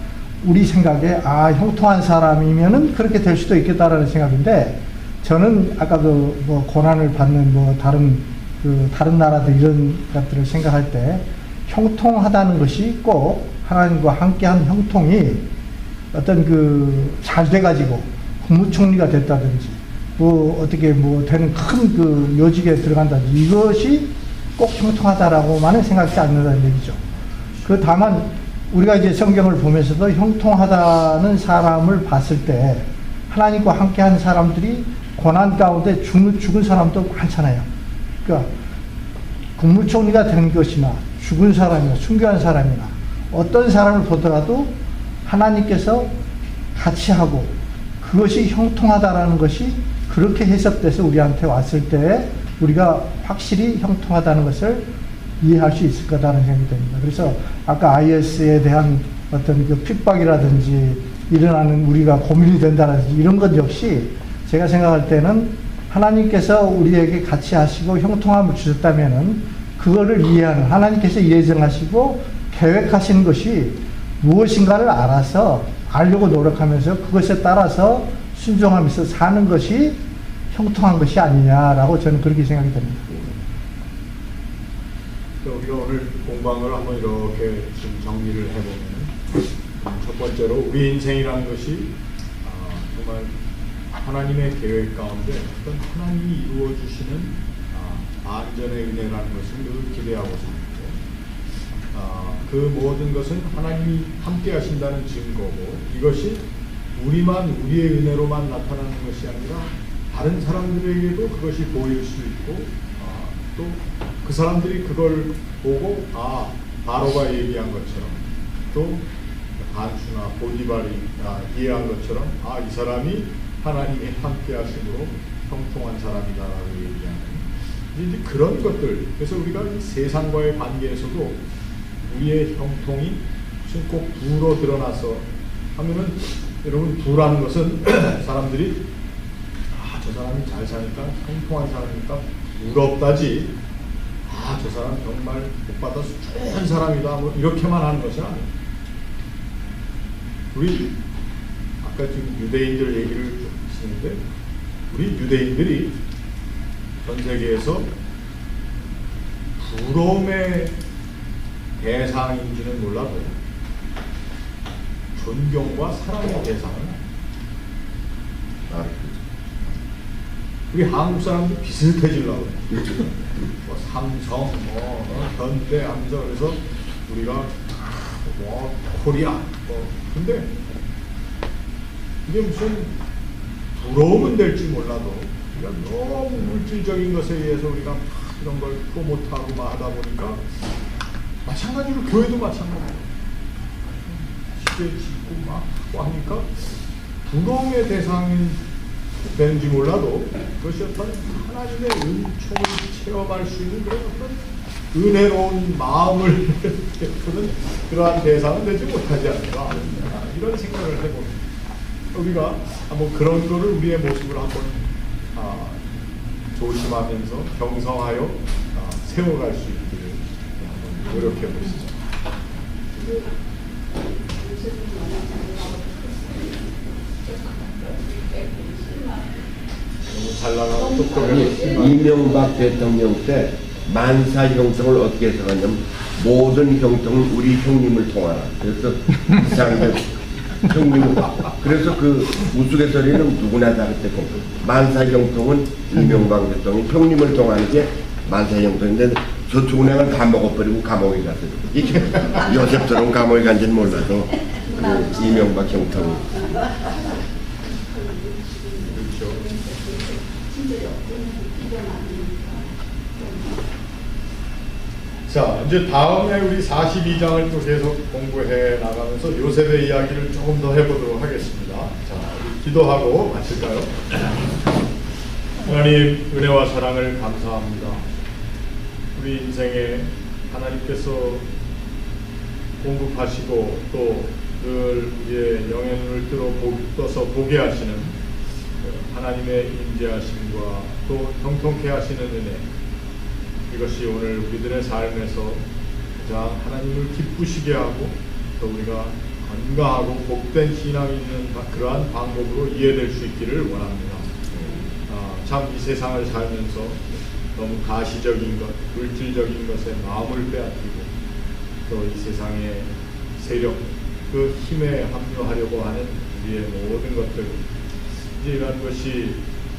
우리 생각에 형통한 사람이면은 그렇게 될 수도 있겠다라는 생각인데 저는 아까 그 뭐 고난을 받는 뭐 다른 나라들 이런 것들을 생각할 때 형통하다는 것이 꼭 하나님과 함께한 형통이 어떤 그 잘 돼가지고 국무총리가 됐다든지 뭐 어떻게 뭐 되는 큰 그 요직에 들어간다든지 이것이 꼭 형통하다라고만은 생각지 않는다는 얘기죠. 그 다만 우리가 이제 성경을 보면서도 형통하다는 사람을 봤을 때 하나님과 함께한 사람들이 고난 가운데 죽은 사람도 많잖아요. 그러니까 국무총리가 된 것이나 죽은 사람이나 순교한 사람이나 어떤 사람을 보더라도 하나님께서 같이 하고 그것이 형통하다라는 것이 그렇게 해석돼서 우리한테 왔을 때 우리가 확실히 형통하다는 것을 이해할 수 있을 거다라는 생각이 듭니다. 그래서 아까 IS에 대한 어떤 그 핍박이라든지 일어나는 우리가 고민이 된다든지 이런 것 역시 제가 생각할 때는 하나님께서 우리에게 같이 하시고 형통함을 주셨다면은 그거를 이해하는 하나님께서 예정하시고 계획하신 것이 무엇인가를 알아서 알려고 노력하면서 그것에 따라서 순종하면서 사는 것이 형통한 것이 아니냐라고 저는 그렇게 생각이 됩니다. 우리가 오늘 공방을 한번 이렇게 좀 정리를 해보면 첫 번째로 우리 인생이라는 것이 정말 하나님의 계획 가운데 어떤 하나님이 이루어 주시는 반전의 은혜라는 것을 늘 기대하고 있습니다. 그 모든 것은 하나님이 함께 하신다는 증거고 이것이 우리의 은혜로만 나타나는 것이 아니라 다른 사람들에게도 그것이 보일 수 있고 또 그 사람들이 그걸 보고 바로가 얘기한 것처럼 또 간수나 보디발이 이해한 것처럼 이 사람이 하나님이 함께 하심으로 형통한 사람이다라고 얘기하는 이제 그런 것들. 그래서 우리가 이 세상과의 관계에서도 우리의 형통이 무슨 꼭 부로 드러나서 하면은 여러분 부라는 것은 사람들이 저 사람이 잘 사니까 형통한 사람이니까 부럽다지 저 사람 정말 복 받아서 좋은 사람이다 뭐 이렇게만 하는 것이 아니에요. 우리 아까 지금 유대인들 얘기를 좀 하시는데 우리 유대인들이 전 세계에서 부러움의 대상인지는 몰라도 존경과 사랑의 대상은 아, 우리 한국 사람도 비슷해지려고 그래. 뭐 삼성, 현대 하면서 그래서 우리가 뭐 코리아 근데 이게 무슨 부러우면 될지 몰라도 우리가 너무 물질적인 것에 의해서 우리가 막 이런 걸 프로모트하고 막 하다 보니까 마찬가지로 교회도 마찬가지예요. 시대 짓고 막 하고 하니까 부러움의 대상이 되는지 몰라도 그것이 어떤 하나님의 은총을 체험할 수 있는 그런 어떤 은혜로운 마음을 베푸는 그러한 대상은 되지 못하지 않을까 이런 생각을 해봅니다. 우리가 한번 그런 거를 우리의 모습을 한번 조심하면서 경성하여 세워갈 수 있기를 한번 노력해 보시죠. 너무 잘 나가고 똑똑해서 이명박 대통령 때 만사 형통을 어떻게 해석하냐면 모든 형통은 우리 형님을 통하라. 그래서 이상대 형님 그래서 그 우스갯소리는 누구나 다 그때 만사 형통은 이명박 대통령 형님을 통하는 게 만사 형통인데 저축은행은 다 먹어버리고 감옥에 갔어요. 이게 요셉처럼 감옥에 간지는 몰라도 그 이명박 형통이. 자, 이제 다음에 우리 42장을 또 계속 공부해 나가면서 요셉의 이야기를 조금 더 해보도록 하겠습니다. 자, 우리 기도하고 마칠까요? 하나님 은혜와 사랑을 감사합니다. 우리 인생에 하나님께서 공급하시고 또 늘 우리의 영의 눈을 떠서 보게 하시는 하나님의 임재하심과 또 형통케 하시는 은혜, 이것이 오늘 우리들의 삶에서 가장 하나님을 기쁘시게 하고 또 우리가 건강하고 복된 신앙이 있는 그러한 방법으로 이해될 수 있기를 원합니다. 참 이 세상을 살면서 너무 가시적인 것, 물질적인 것에 마음을 빼앗기고 또 이 세상의 세력, 그 힘에 합류하려고 하는 우리의 모든 것들, 이제 이러한 것이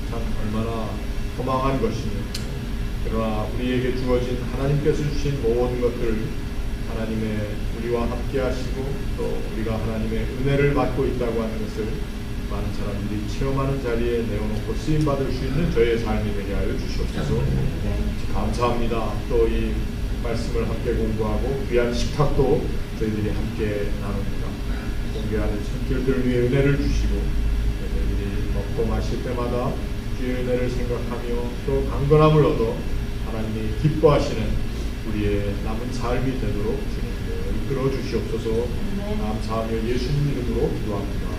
참 얼마나 허망한 것이며, 그러나 우리에게 주어진 하나님께서 주신 모든 것들을 하나님의 우리와 함께 하시고 또 우리가 하나님의 은혜를 받고 있다고 하는 것을 많은 사람들이 체험하는 자리에 내어놓고 쓰임받을 수 있는 저의 삶이 되게 하여 주시옵소서. 감사합니다. 또 이 말씀을 함께 공부하고 귀한 식탁도 저희들이 함께 나눕니다. 공개하는 손길들 위해 은혜를 주시고 저희들이 먹고 마실 때마다 주의 은혜를 생각하며 또 강건함을 얻어 하나님이 기뻐하시는 우리의 남은 삶이 되도록 주님께 이끌어 주시옵소서. 감사하며 예수님 이름으로 기도합니다.